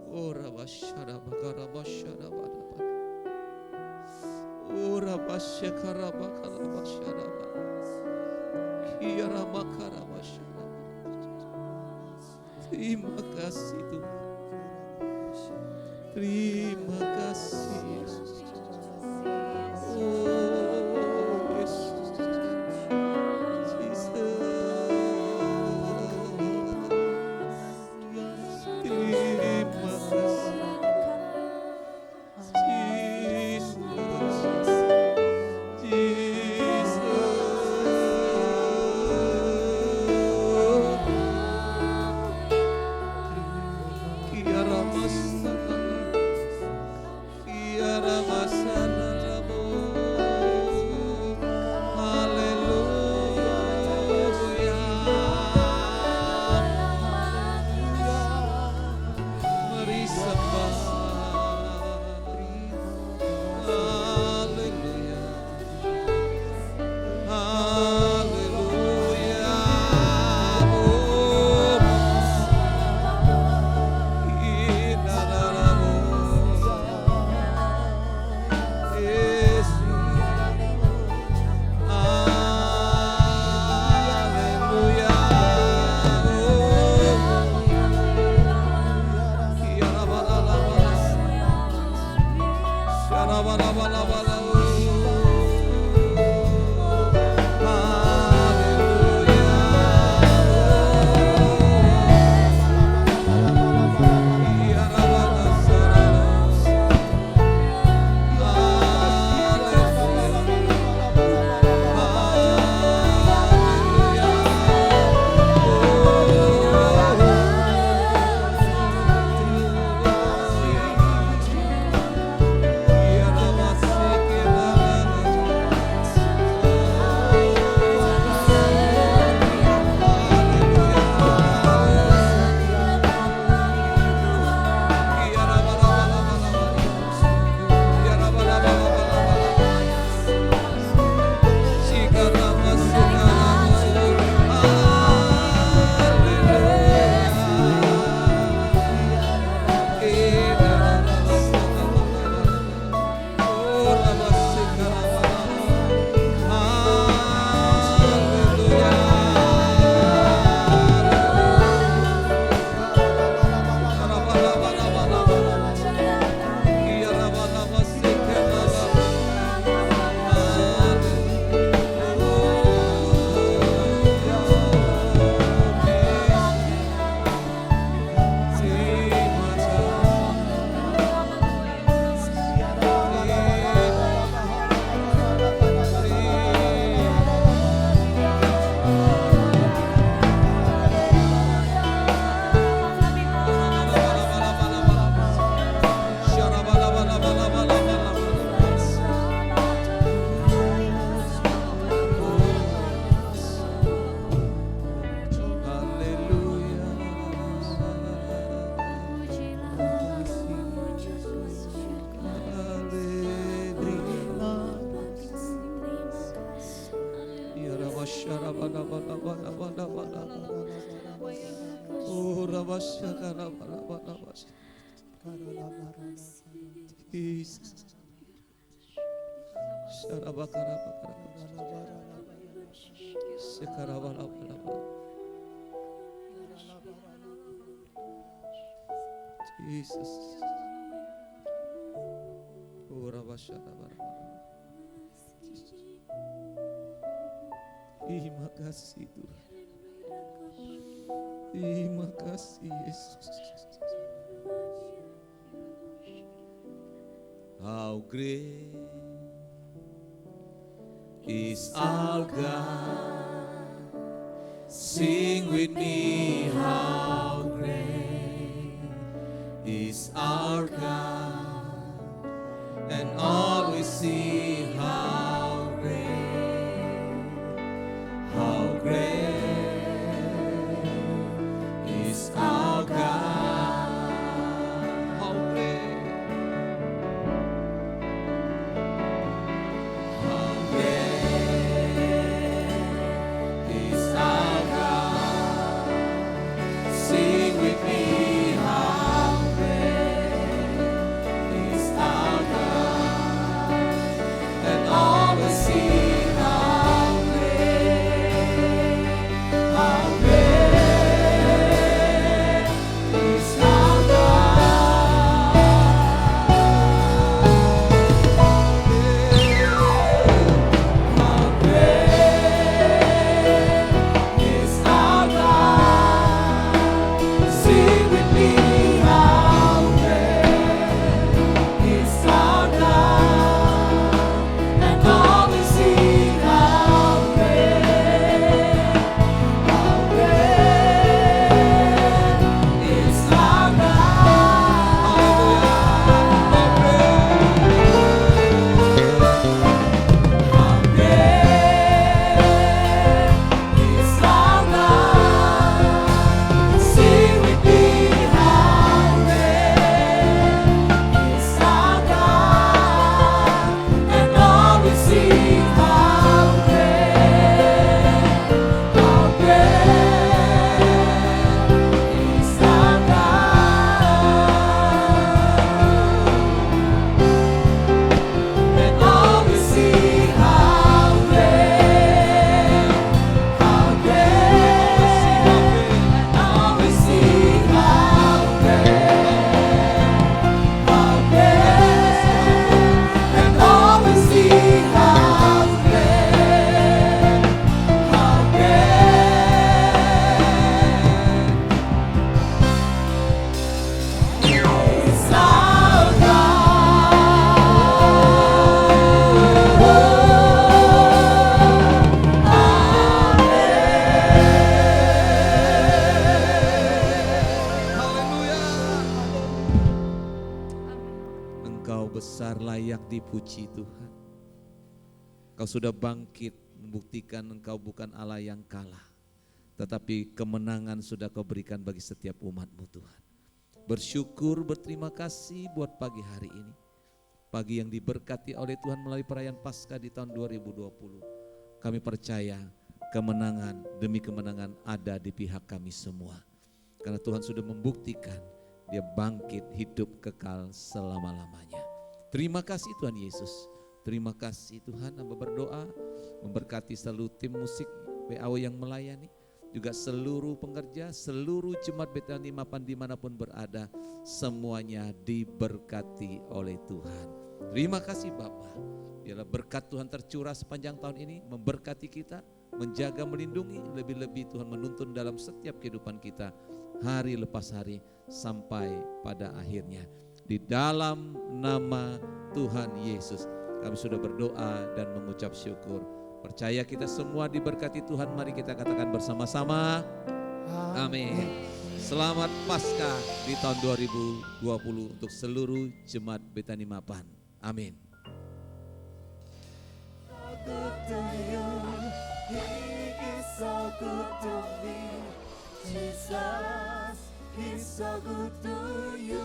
Speaker 3: Ora basyara bakara basyara badaba. Ora basyakara bakara basyara badaba. Kiara makara basyara. Terima kasih Tuhan. Terima kasih Yesus. Oh Yesus. Jesus. Terima kasih. Jesus. Jesus. Kiara masana. Kiara Oh, Rabashakarabarabarabash. Jesus. Jesus. Oh, Rabashakarabarabarabash. Terima kasih Tuhan. Terima kasih Yesus. How great is our God. Sing with me, how great is our God. And all we see, how great is our God. How great. How great is our God. Sing with me, how great is our God. And all we see, how great is our God. How great is our God. Sing with me, how great is our God. And all we see, how great is our Engkau besar, layak dipuji Tuhan. Kau sudah bangkit membuktikan Engkau bukan Allah yang kalah, tetapi kemenangan sudah Kau berikan bagi setiap umat-Mu Tuhan. Bersyukur, berterima kasih buat pagi hari ini. Pagi yang diberkati oleh Tuhan melalui perayaan Paskah di tahun 2020. Kami percaya kemenangan demi kemenangan ada di pihak kami semua. Karena Tuhan sudah membuktikan Dia bangkit hidup kekal selama-lamanya. Terima kasih Tuhan Yesus. Terima kasih Tuhan. Hamba berdoa memberkati seluruh tim musik PAW yang melayani, juga seluruh pengerja, seluruh jemaat Betani Mapan dimanapun berada, semuanya diberkati oleh Tuhan. Terima kasih Bapa. Biarlah berkat Tuhan tercurah sepanjang tahun ini, memberkati kita, menjaga, melindungi, lebih-lebih Tuhan menuntun dalam setiap kehidupan kita, hari lepas hari sampai pada akhirnya. Di dalam nama Tuhan Yesus kami sudah berdoa dan mengucap syukur. Percaya kita semua diberkati Tuhan. Mari kita katakan bersama-sama, amin. Selamat Paskah di tahun 2020 untuk seluruh jemaat Betani Mapan. Amin.
Speaker 2: Good to you, He is so good to me. Jesus, He's so good to you.